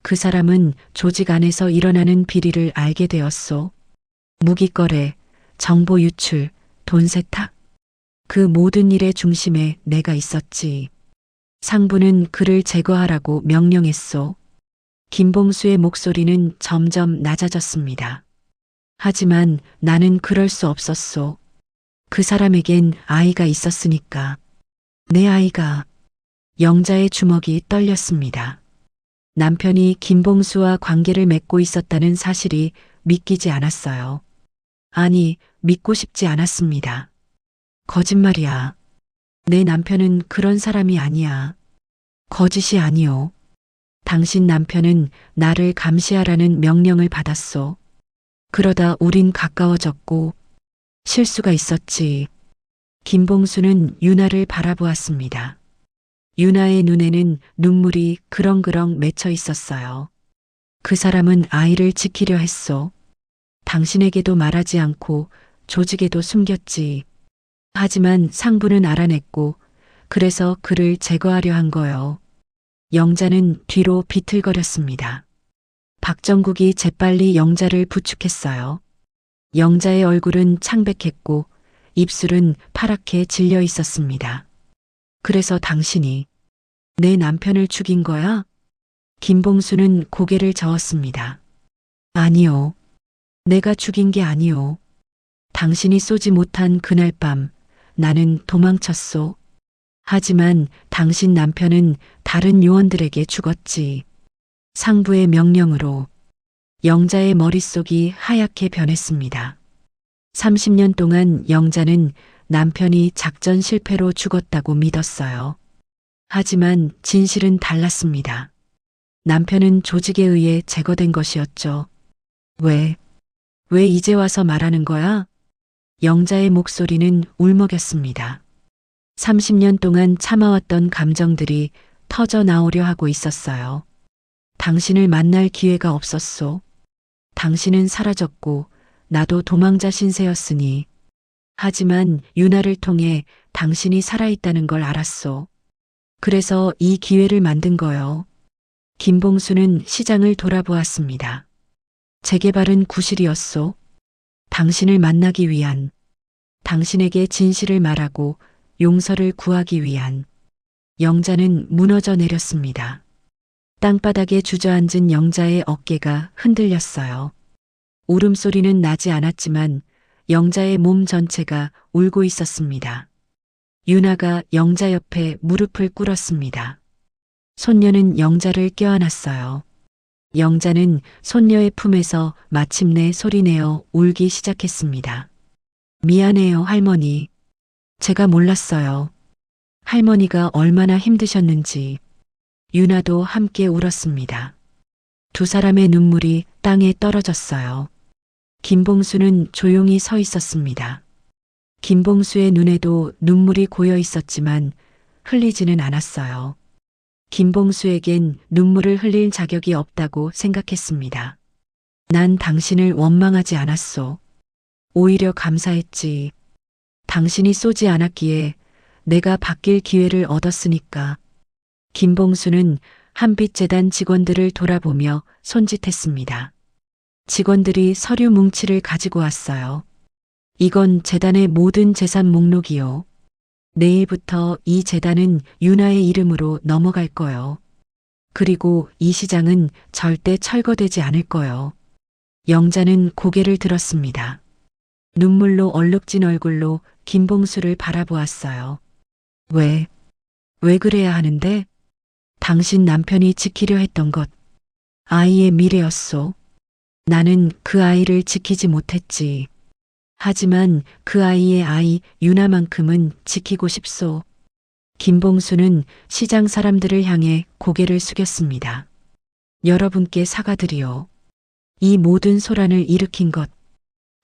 그 사람은 조직 안에서 일어나는 비리를 알게 되었소. 무기거래, 정보 유출, 돈 세탁. 그 모든 일의 중심에 내가 있었지. 상부는 그를 제거하라고 명령했소. 김봉수의 목소리는 점점 낮아졌습니다. 하지만 나는 그럴 수 없었소. 그 사람에겐 아이가 있었으니까. 내 아이가. 영자의 주먹이 떨렸습니다. 남편이 김봉수와 관계를 맺고 있었다는 사실이 믿기지 않았어요. 아니, 믿고 싶지 않았습니다. 거짓말이야. 내 남편은 그런 사람이 아니야. 거짓이 아니오. 당신 남편은 나를 감시하라는 명령을 받았소. 그러다 우린 가까워졌고 실수가 있었지. 김봉수는 유나를 바라보았습니다. 유나의 눈에는 눈물이 그렁그렁 맺혀 있었어요. 그 사람은 아이를 지키려 했소. 당신에게도 말하지 않고 조직에도 숨겼지. 하지만 상부는 알아냈고 그래서 그를 제거하려 한 거요. 영자는 뒤로 비틀거렸습니다. 박정국이 재빨리 영자를 부축했어요. 영자의 얼굴은 창백했고 입술은 파랗게 질려 있었습니다. 그래서 당신이 내 남편을 죽인 거야? 김봉수는 고개를 저었습니다. 아니요. 내가 죽인 게 아니요. 당신이 쏘지 못한 그날 밤 나는 도망쳤소. 하지만 당신 남편은 다른 요원들에게 죽었지. 상부의 명령으로. 영자의 머릿속이 하얗게 변했습니다. 30년 동안 영자는 남편이 작전 실패로 죽었다고 믿었어요. 하지만 진실은 달랐습니다. 남편은 조직에 의해 제거된 것이었죠. 왜 이제 와서 말하는 거야? 영자의 목소리는 울먹였습니다. 30년 동안 참아왔던 감정들이 터져 나오려 하고 있었어요. 당신을 만날 기회가 없었소. 당신은 사라졌고 나도 도망자 신세였으니. 하지만 유나를 통해 당신이 살아있다는 걸 알았소. 그래서 이 기회를 만든 거요. 김봉수는 시장을 돌아보았습니다. 재개발은 구실이었소. 당신을 만나기 위한, 당신에게 진실을 말하고 용서를 구하기 위한. 영자는 무너져 내렸습니다. 땅바닥에 주저앉은 영자의 어깨가 흔들렸어요. 울음소리는 나지 않았지만 영자의 몸 전체가 울고 있었습니다. 유나가 영자 옆에 무릎을 꿇었습니다. 손녀는 영자를 껴안았어요. 영자는 손녀의 품에서 마침내 소리내어 울기 시작했습니다. 미안해요, 할머니. 제가 몰랐어요. 할머니가 얼마나 힘드셨는지. 유나도 함께 울었습니다. 두 사람의 눈물이 땅에 떨어졌어요. 김봉수는 조용히 서 있었습니다. 김봉수의 눈에도 눈물이 고여 있었지만 흘리지는 않았어요. 김봉수에겐 눈물을 흘릴 자격이 없다고 생각했습니다. 난 당신을 원망하지 않았소. 오히려 감사했지. 당신이 쏘지 않았기에 내가 바뀔 기회를 얻었으니까. 김봉수는 한빛재단 직원들을 돌아보며 손짓했습니다. 직원들이 서류 뭉치를 가지고 왔어요. 이건 재단의 모든 재산 목록이요. 내일부터 이 재단은 유나의 이름으로 넘어갈 거요. 그리고 이 시장은 절대 철거되지 않을 거요. 영자는 고개를 들었습니다. 눈물로 얼룩진 얼굴로 김봉수를 바라보았어요. 왜 그래야 하는데? 당신 남편이 지키려 했던 것, 아이의 미래였소. 나는 그 아이를 지키지 못했지. 하지만 그 아이의 아이 유나만큼은 지키고 싶소. 김봉수는 시장 사람들을 향해 고개를 숙였습니다. 여러분께 사과드리오. 이 모든 소란을 일으킨 것.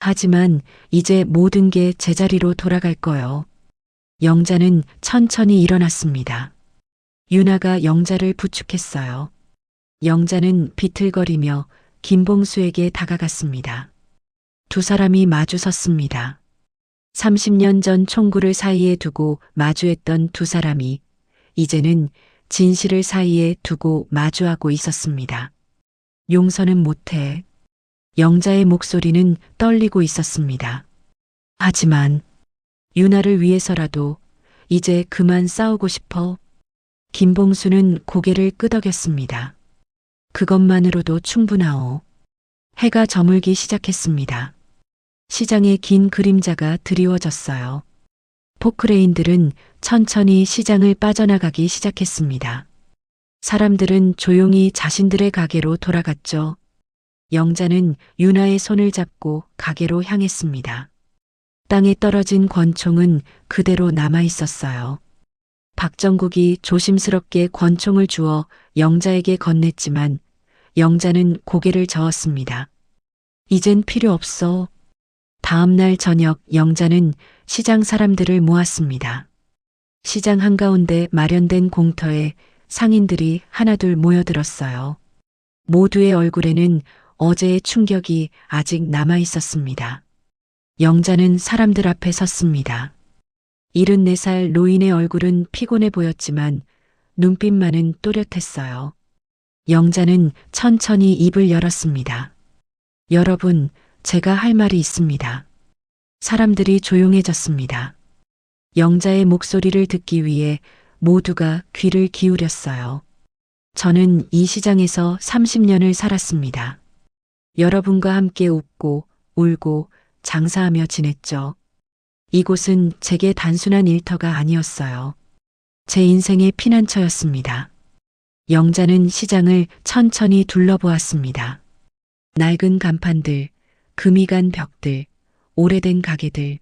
하지만 이제 모든 게 제자리로 돌아갈 거요. 영자는 천천히 일어났습니다. 유나가 영자를 부축했어요. 영자는 비틀거리며 김봉수에게 다가갔습니다. 두 사람이 마주 섰습니다. 30년 전 총구를 사이에 두고 마주했던 두 사람이 이제는 진실을 사이에 두고 마주하고 있었습니다. 용서는 못해. 영자의 목소리는 떨리고 있었습니다. 하지만 유나를 위해서라도 이제 그만 싸우고 싶어. 김봉수는 고개를 끄덕였습니다. 그것만으로도 충분하오. 해가 저물기 시작했습니다. 시장의 긴 그림자가 드리워졌어요. 포크레인들은 천천히 시장을 빠져나가기 시작했습니다. 사람들은 조용히 자신들의 가게로 돌아갔죠. 영자는 유나의 손을 잡고 가게로 향했습니다. 땅에 떨어진 권총은 그대로 남아 있었어요. 박정국이 조심스럽게 권총을 주어 영자에게 건넸지만 영자는 고개를 저었습니다. 이젠 필요 없어. 다음 날 저녁 영자는 시장 사람들을 모았습니다. 시장 한가운데 마련된 공터에 상인들이 하나둘 모여들었어요. 모두의 얼굴에는 어제의 충격이 아직 남아 있었습니다. 영자는 사람들 앞에 섰습니다. 74살 노인의 얼굴은 피곤해 보였지만 눈빛만은 또렷했어요. 영자는 천천히 입을 열었습니다. 여러분, 제가 할 말이 있습니다. 사람들이 조용해졌습니다. 영자의 목소리를 듣기 위해 모두가 귀를 기울였어요. 저는 이 시장에서 30년을 살았습니다. 여러분과 함께 웃고 울고 장사하며 지냈죠. 이곳은 제게 단순한 일터가 아니었어요. 제 인생의 피난처였습니다. 영자는 시장을 천천히 둘러보았습니다. 낡은 간판들, 금이 간 벽들, 오래된 가게들,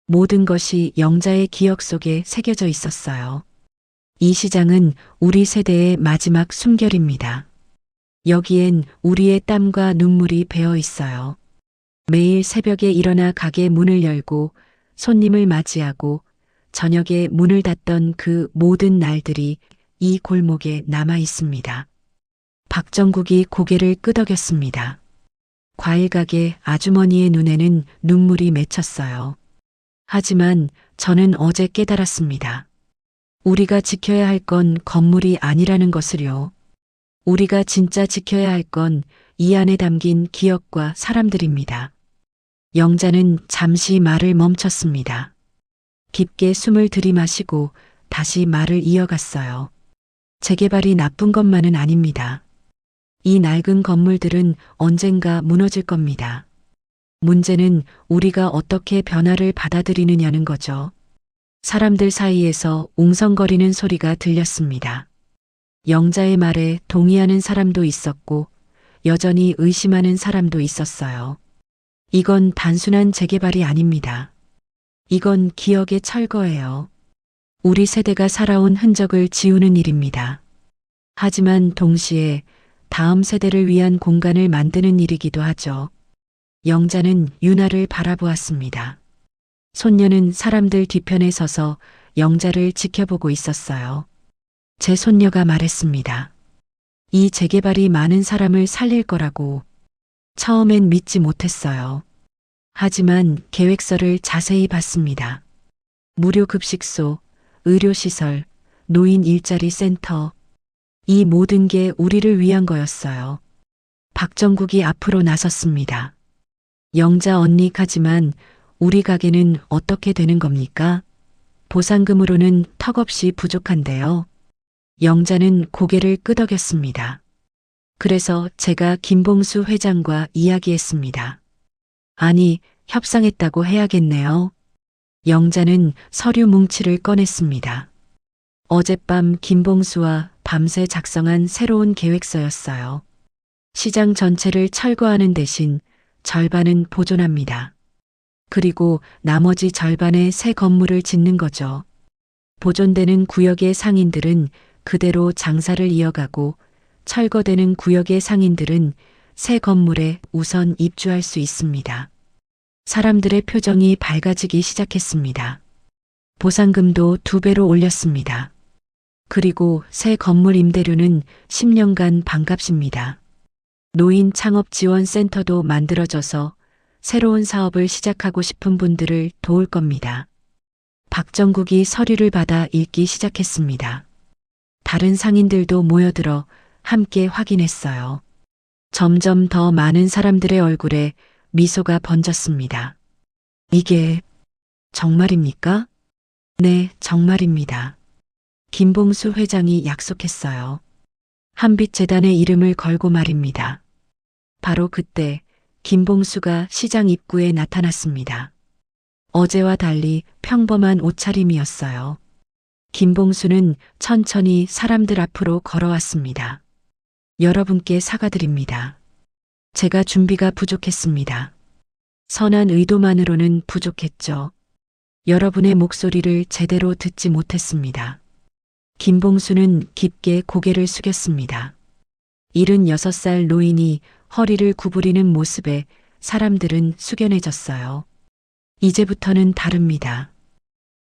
모든 것이 영자의 기억 속에 새겨져 있었어요. 이 시장은 우리 세대의 마지막 숨결입니다. 여기엔 우리의 땀과 눈물이 배어 있어요. 매일 새벽에 일어나 가게 문을 열고 손님을 맞이하고 저녁에 문을 닫던 그 모든 날들이 이 골목에 남아 있습니다. 박정국이 고개를 끄덕였습니다. 과일가게 아주머니의 눈에는 눈물이 맺혔어요. 하지만 저는 어제 깨달았습니다. 우리가 지켜야 할 건 건물이 아니라는 것을요. 우리가 진짜 지켜야 할 건 이 안에 담긴 기억과 사람들입니다. 영자는 잠시 말을 멈췄습니다. 깊게 숨을 들이마시고 다시 말을 이어갔어요. 재개발이 나쁜 것만은 아닙니다. 이 낡은 건물들은 언젠가 무너질 겁니다. 문제는 우리가 어떻게 변화를 받아들이느냐는 거죠. 사람들 사이에서 웅성거리는 소리가 들렸습니다. 영자의 말에 동의하는 사람도 있었고 여전히 의심하는 사람도 있었어요. 이건 단순한 재개발이 아닙니다. 이건 기억의 철거예요. 우리 세대가 살아온 흔적을 지우는 일입니다. 하지만 동시에 다음 세대를 위한 공간을 만드는 일이기도 하죠. 영자는 유나를 바라보았습니다. 손녀는 사람들 뒤편에 서서 영자를 지켜보고 있었어요. 제 손녀가 말했습니다. 이 재개발이 많은 사람을 살릴 거라고. 처음엔 믿지 못했어요. 하지만 계획서를 자세히 봤습니다. 무료 급식소, 의료시설, 노인 일자리 센터. 이 모든 게 우리를 위한 거였어요. 박정국이 앞으로 나섰습니다. 영자 언니 가지만 우리 가게는 어떻게 되는 겁니까? 보상금으로는 턱없이 부족한데요. 영자는 고개를 끄덕였습니다. 그래서 제가 김봉수 회장과 이야기했습니다. 아니, 협상했다고 해야겠네요. 영자는 서류 뭉치를 꺼냈습니다. 어젯밤 김봉수와 밤새 작성한 새로운 계획서였어요. 시장 전체를 철거하는 대신 절반은 보존합니다. 그리고 나머지 절반의 새 건물을 짓는 거죠. 보존되는 구역의 상인들은 그대로 장사를 이어가고 철거되는 구역의 상인들은 새 건물에 우선 입주할 수 있습니다. 사람들의 표정이 밝아지기 시작했습니다. 보상금도 2배로 올렸습니다. 그리고 새 건물 임대료는 10년간 반값입니다. 노인 창업지원센터도 만들어져서 새로운 사업을 시작하고 싶은 분들을 도울 겁니다. 박정국이 서류를 받아 읽기 시작했습니다. 다른 상인들도 모여들어 함께 확인했어요. 점점 더 많은 사람들의 얼굴에 미소가 번졌습니다. 이게 정말입니까? 네, 정말입니다. 김봉수 회장이 약속했어요. 한빛재단의 이름을 걸고 말입니다. 바로 그때 김봉수가 시장 입구에 나타났습니다. 어제와 달리 평범한 옷차림이었어요. 김봉수는 천천히 사람들 앞으로 걸어왔습니다. 여러분께 사과드립니다. 제가 준비가 부족했습니다. 선한 의도만으로는 부족했죠. 여러분의 목소리를 제대로 듣지 못했습니다. 김봉수는 깊게 고개를 숙였습니다. 76살 노인이 허리를 구부리는 모습에 사람들은 숙연해졌어요. 이제부터는 다릅니다.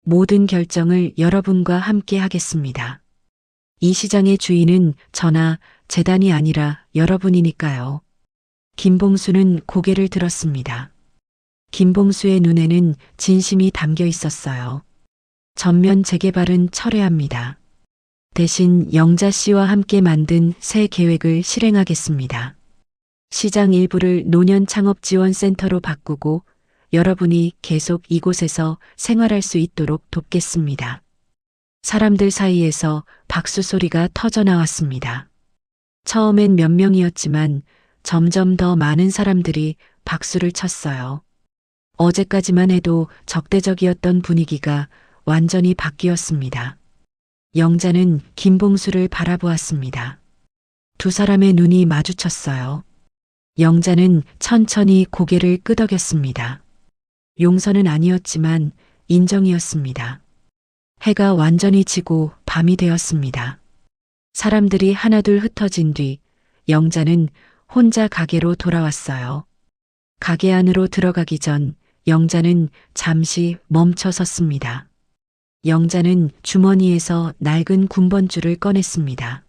모든 결정을 여러분과 함께 하겠습니다. 이 시장의 주인은 저나 재단이 아니라 여러분이니까요. 김봉수는 고개를 들었습니다. 김봉수의 눈에는 진심이 담겨 있었어요. 전면 재개발은 철회합니다. 대신 영자 씨와 함께 만든 새 계획을 실행하겠습니다. 시장 일부를 노년 창업지원센터로 바꾸고 여러분이 계속 이곳에서 생활할 수 있도록 돕겠습니다. 사람들 사이에서 박수 소리가 터져 나왔습니다. 처음엔 몇 명이었지만 점점 더 많은 사람들이 박수를 쳤어요. 어제까지만 해도 적대적이었던 분위기가 완전히 바뀌었습니다. 영자는 김봉수를 바라보았습니다. 두 사람의 눈이 마주쳤어요. 영자는 천천히 고개를 끄덕였습니다. 용서는 아니었지만 인정이었습니다. 해가 완전히 지고 밤이 되었습니다. 사람들이 하나둘 흩어진 뒤 영자는 혼자 가게로 돌아왔어요. 가게 안으로 들어가기 전 영자는 잠시 멈춰 섰습니다. 영자는 주머니에서 낡은 군번줄을 꺼냈습니다.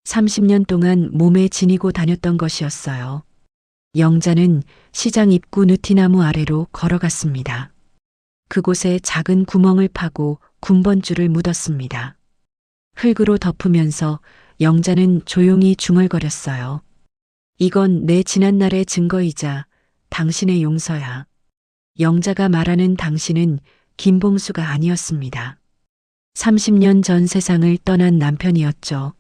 30년 동안 몸에 지니고 다녔던 것이었어요. 영자는 시장 입구 느티나무 아래로 걸어갔습니다. 그곳에 작은 구멍을 파고 군번줄을 묻었습니다. 흙으로 덮으면서 영자는 조용히 중얼거렸어요. 이건 내 지난날의 증거이자 당신의 용서야. 영자가 말하는 당신은 김봉수가 아니었습니다. 30년 전 세상을 떠난 남편이었죠.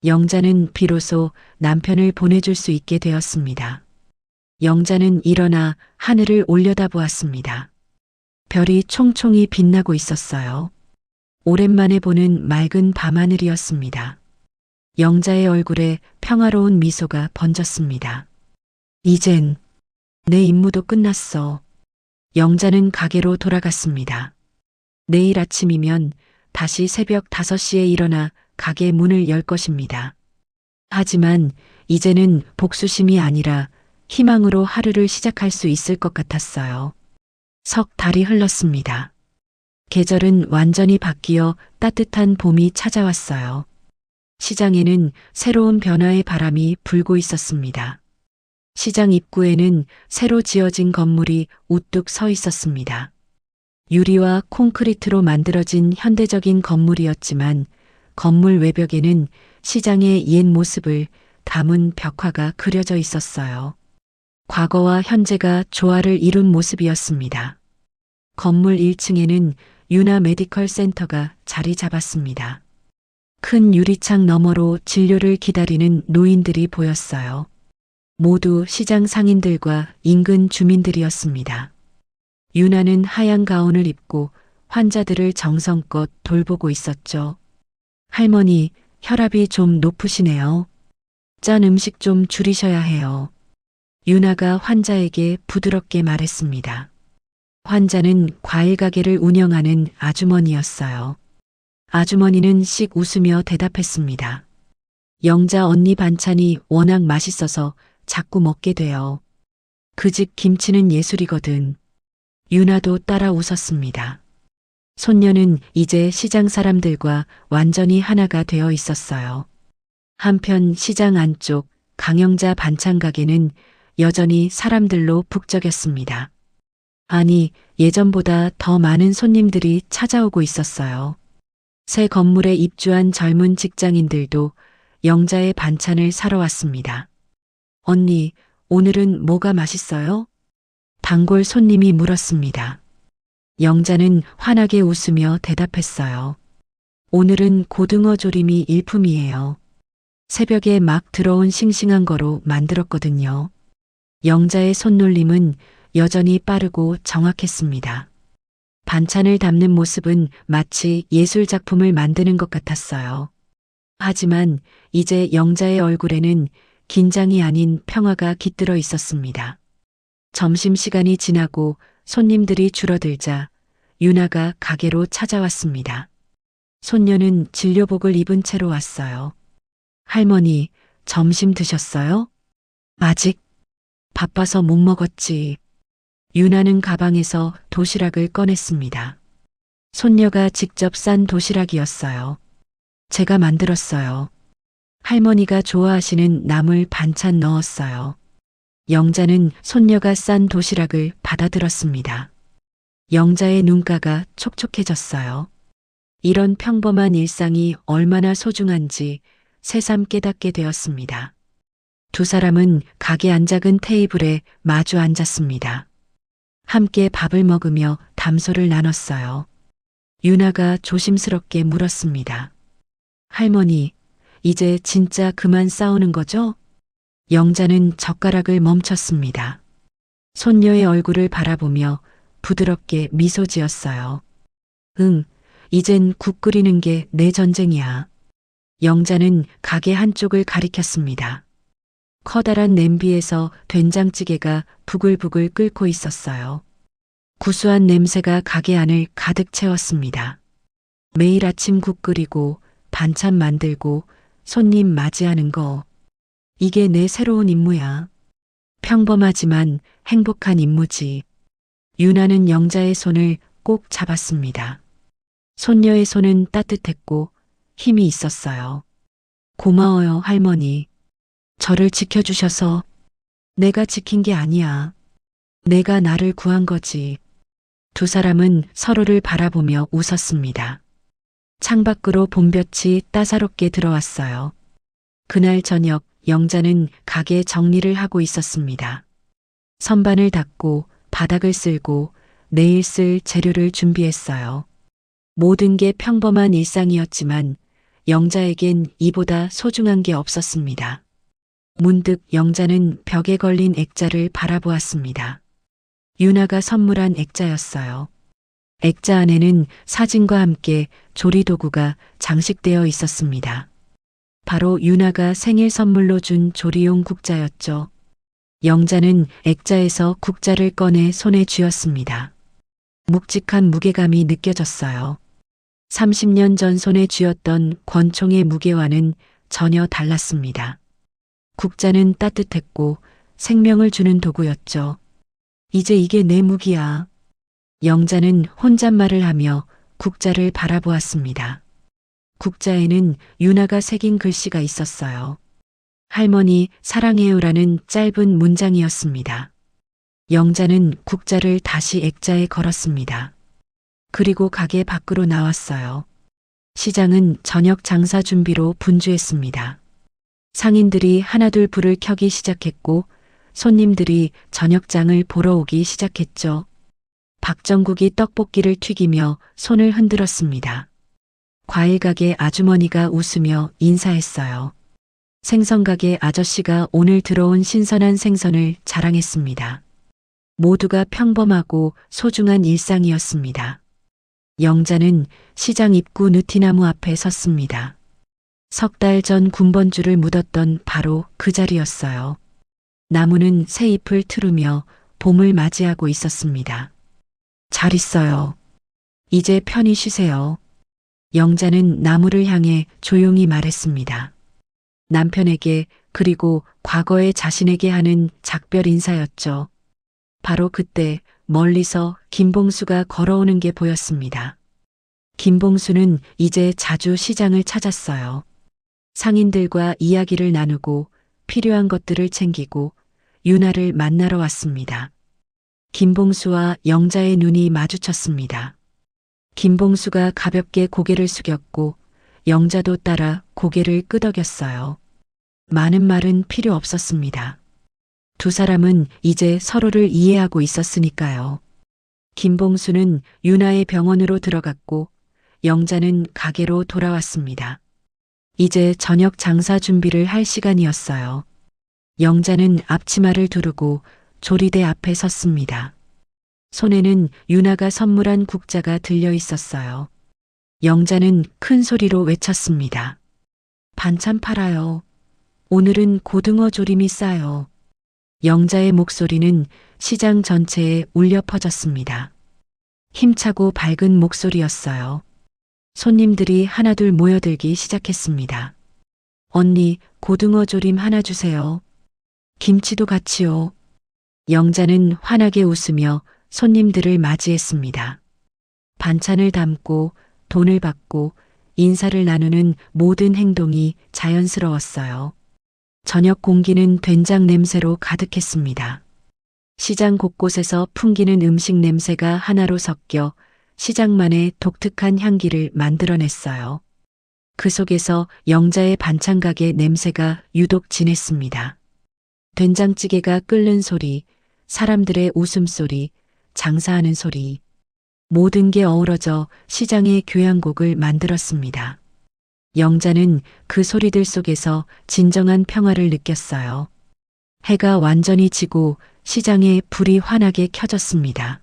영자는 비로소 남편을 보내줄 수 있게 되었습니다. 영자는 일어나 하늘을 올려다보았습니다. 별이 총총히 빛나고 있었어요. 오랜만에 보는 맑은 밤하늘이었습니다. 영자의 얼굴에 평화로운 미소가 번졌습니다. 이젠 내 임무도 끝났어. 영자는 가게로 돌아갔습니다. 내일 아침이면 다시 새벽 5시에 일어나 가게 문을 열 것입니다. 하지만 이제는 복수심이 아니라 희망으로 하루를 시작할 수 있을 것 같았어요. 석 달이 흘렀습니다. 계절은 완전히 바뀌어 따뜻한 봄이 찾아왔어요. 시장에는 새로운 변화의 바람이 불고 있었습니다. 시장 입구에는 새로 지어진 건물이 우뚝 서 있었습니다. 유리와 콘크리트로 만들어진 현대적인 건물이었지만 건물 외벽에는 시장의 옛 모습을 담은 벽화가 그려져 있었어요. 과거와 현재가 조화를 이룬 모습이었습니다. 건물 1층에는 유나 메디컬 센터가 자리 잡았습니다. 큰 유리창 너머로 진료를 기다리는 노인들이 보였어요. 모두 시장 상인들과 인근 주민들이었습니다. 유나는 하얀 가운을 입고 환자들을 정성껏 돌보고 있었죠. 할머니, 혈압이 좀 높으시네요. 짠 음식 좀 줄이셔야 해요. 유나가 환자에게 부드럽게 말했습니다. 환자는 과일 가게를 운영하는 아주머니였어요. 아주머니는 씩 웃으며 대답했습니다. 영자 언니 반찬이 워낙 맛있어서 자꾸 먹게 돼요. 그 집 김치는 예술이거든. 유나도 따라 웃었습니다. 손녀는 이제 시장 사람들과 완전히 하나가 되어 있었어요. 한편 시장 안쪽 강영자 반찬 가게는 여전히 사람들로 북적였습니다. 아니, 예전보다 더 많은 손님들이 찾아오고 있었어요. 새 건물에 입주한 젊은 직장인들도 영자의 반찬을 사러 왔습니다. 언니, 오늘은 뭐가 맛있어요? 단골 손님이 물었습니다. 영자는 환하게 웃으며 대답했어요. 오늘은 고등어 조림이 일품이에요. 새벽에 막 들어온 싱싱한 거로 만들었거든요. 영자의 손놀림은 여전히 빠르고 정확했습니다. 반찬을 담는 모습은 마치 예술 작품을 만드는 것 같았어요. 하지만 이제 영자의 얼굴에는 긴장이 아닌 평화가 깃들어 있었습니다. 점심시간이 지나고 손님들이 줄어들자 유나가 가게로 찾아왔습니다. 손녀는 진료복을 입은 채로 왔어요. 할머니, 점심 드셨어요? 아직 바빠서 못 먹었지. 유나는 가방에서 도시락을 꺼냈습니다. 손녀가 직접 싼 도시락이었어요. 제가 만들었어요. 할머니가 좋아하시는 나물 반찬 넣었어요. 영자는 손녀가 싼 도시락을 받아들었습니다. 영자의 눈가가 촉촉해졌어요. 이런 평범한 일상이 얼마나 소중한지 새삼 깨닫게 되었습니다. 두 사람은 가게 안 작은 테이블에 마주 앉았습니다. 함께 밥을 먹으며 담소를 나눴어요. 유나가 조심스럽게 물었습니다. 할머니, 이제 진짜 그만 싸우는 거죠? 영자는 젓가락을 멈췄습니다. 손녀의 얼굴을 바라보며 부드럽게 미소 지었어요. 응, 이젠 국 끓이는 게 내 전쟁이야. 영자는 가게 한쪽을 가리켰습니다. 커다란 냄비에서 된장찌개가 부글부글 끓고 있었어요. 구수한 냄새가 가게 안을 가득 채웠습니다. 매일 아침 국 끓이고 반찬 만들고 손님 맞이하는 거. 이게 내 새로운 임무야. 평범하지만 행복한 임무지. 유나는 영자의 손을 꼭 잡았습니다. 손녀의 손은 따뜻했고 힘이 있었어요. 고마워요, 할머니. 저를 지켜주셔서. 내가 지킨 게 아니야. 내가 나를 구한 거지. 두 사람은 서로를 바라보며 웃었습니다. 창밖으로 봄볕이 따사롭게 들어왔어요. 그날 저녁 영자는 가게 정리를 하고 있었습니다. 선반을 닦고 바닥을 쓸고 내일 쓸 재료를 준비했어요. 모든 게 평범한 일상이었지만 영자에겐 이보다 소중한 게 없었습니다. 문득 영자는 벽에 걸린 액자를 바라보았습니다. 유나가 선물한 액자였어요. 액자 안에는 사진과 함께 조리도구가 장식되어 있었습니다. 바로 유나가 생일 선물로 준 조리용 국자였죠. 영자는 액자에서 국자를 꺼내 손에 쥐었습니다. 묵직한 무게감이 느껴졌어요. 30년 전 손에 쥐었던 권총의 무게와는 전혀 달랐습니다. 국자는 따뜻했고 생명을 주는 도구였죠. 이제 이게 내 무기야. 영자는 혼잣말을 하며 국자를 바라보았습니다. 국자에는 유나가 새긴 글씨가 있었어요. 할머니 사랑해요라는 짧은 문장이었습니다. 영자는 국자를 다시 액자에 걸었습니다. 그리고 가게 밖으로 나왔어요. 시장은 저녁 장사 준비로 분주했습니다. 상인들이 하나둘 불을 켜기 시작했고 손님들이 저녁장을 보러 오기 시작했죠. 박정국이 떡볶이를 튀기며 손을 흔들었습니다. 과일가게 아주머니가 웃으며 인사했어요. 생선가게 아저씨가 오늘 들어온 신선한 생선을 자랑했습니다. 모두가 평범하고 소중한 일상이었습니다. 영자는 시장 입구 느티나무 앞에 섰습니다. 석 달 전 군번줄을 묻었던 바로 그 자리였어요. 나무는 새 잎을 트루며 봄을 맞이하고 있었습니다. 잘 있어요. 이제 편히 쉬세요. 영자는 나무를 향해 조용히 말했습니다. 남편에게 그리고 과거의 자신에게 하는 작별 인사였죠. 바로 그때 멀리서 김봉수가 걸어오는 게 보였습니다. 김봉수는 이제 자주 시장을 찾았어요. 상인들과 이야기를 나누고 필요한 것들을 챙기고 유나를 만나러 왔습니다. 김봉수와 영자의 눈이 마주쳤습니다. 김봉수가 가볍게 고개를 숙였고 영자도 따라 고개를 끄덕였어요. 많은 말은 필요 없었습니다. 두 사람은 이제 서로를 이해하고 있었으니까요. 김봉수는 유나의 병원으로 들어갔고 영자는 가게로 돌아왔습니다. 이제 저녁 장사 준비를 할 시간이었어요. 영자는 앞치마를 두르고 조리대 앞에 섰습니다. 손에는 유나가 선물한 국자가 들려 있었어요. 영자는 큰 소리로 외쳤습니다. 반찬 팔아요. 오늘은 고등어 조림이 싸요. 영자의 목소리는 시장 전체에 울려 퍼졌습니다. 힘차고 밝은 목소리였어요. 손님들이 하나둘 모여들기 시작했습니다. 언니, 고등어 조림 하나 주세요. 김치도 같이요. 영자는 환하게 웃으며 손님들을 맞이했습니다. 반찬을 담고 돈을 받고 인사를 나누는 모든 행동이 자연스러웠어요. 저녁 공기는 된장 냄새로 가득했습니다. 시장 곳곳에서 풍기는 음식 냄새가 하나로 섞여 시장만의 독특한 향기를 만들어냈어요. 그 속에서 영자의 반찬가게 냄새가 유독 진했습니다. 된장찌개가 끓는 소리, 사람들의 웃음소리, 장사하는 소리, 모든 게 어우러져 시장의 교향곡을 만들었습니다. 영자는 그 소리들 속에서 진정한 평화를 느꼈어요. 해가 완전히 지고 시장에 불이 환하게 켜졌습니다.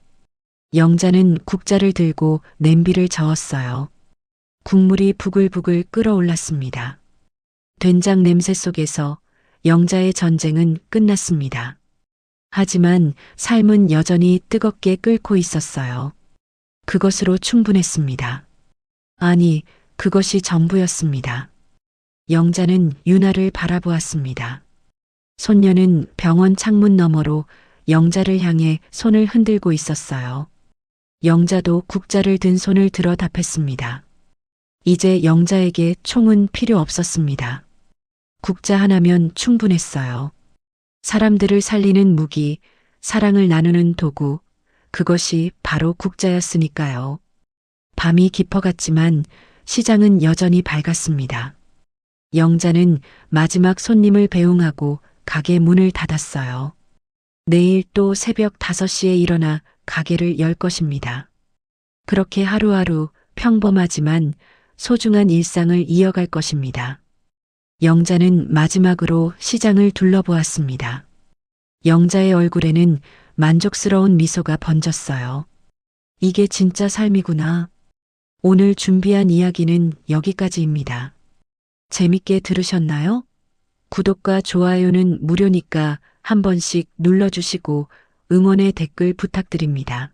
영자는 국자를 들고 냄비를 저었어요. 국물이 부글부글 끓어올랐습니다. 된장 냄새 속에서 영자의 전쟁은 끝났습니다. 하지만 삶은 여전히 뜨겁게 끓고 있었어요. 그것으로 충분했습니다. 아니, 그것이 전부였습니다. 영자는 유나를 바라보았습니다. 손녀는 병원 창문 너머로 영자를 향해 손을 흔들고 있었어요. 영자도 국자를 든 손을 들어 답했습니다. 이제 영자에게 총은 필요 없었습니다. 국자 하나면 충분했어요. 사람들을 살리는 무기, 사랑을 나누는 도구, 그것이 바로 국자였으니까요. 밤이 깊어갔지만 시장은 여전히 밝았습니다. 영자는 마지막 손님을 배웅하고 가게 문을 닫았어요. 내일 또 새벽 5시에 일어나 가게를 열 것입니다. 그렇게 하루하루 평범하지만 소중한 일상을 이어갈 것입니다. 영자는 마지막으로 시장을 둘러보았습니다. 영자의 얼굴에는 만족스러운 미소가 번졌어요. 이게 진짜 삶이구나. 오늘 준비한 이야기는 여기까지입니다. 재밌게 들으셨나요? 구독과 좋아요는 무료니까 한 번씩 눌러주시고 응원의 댓글 부탁드립니다.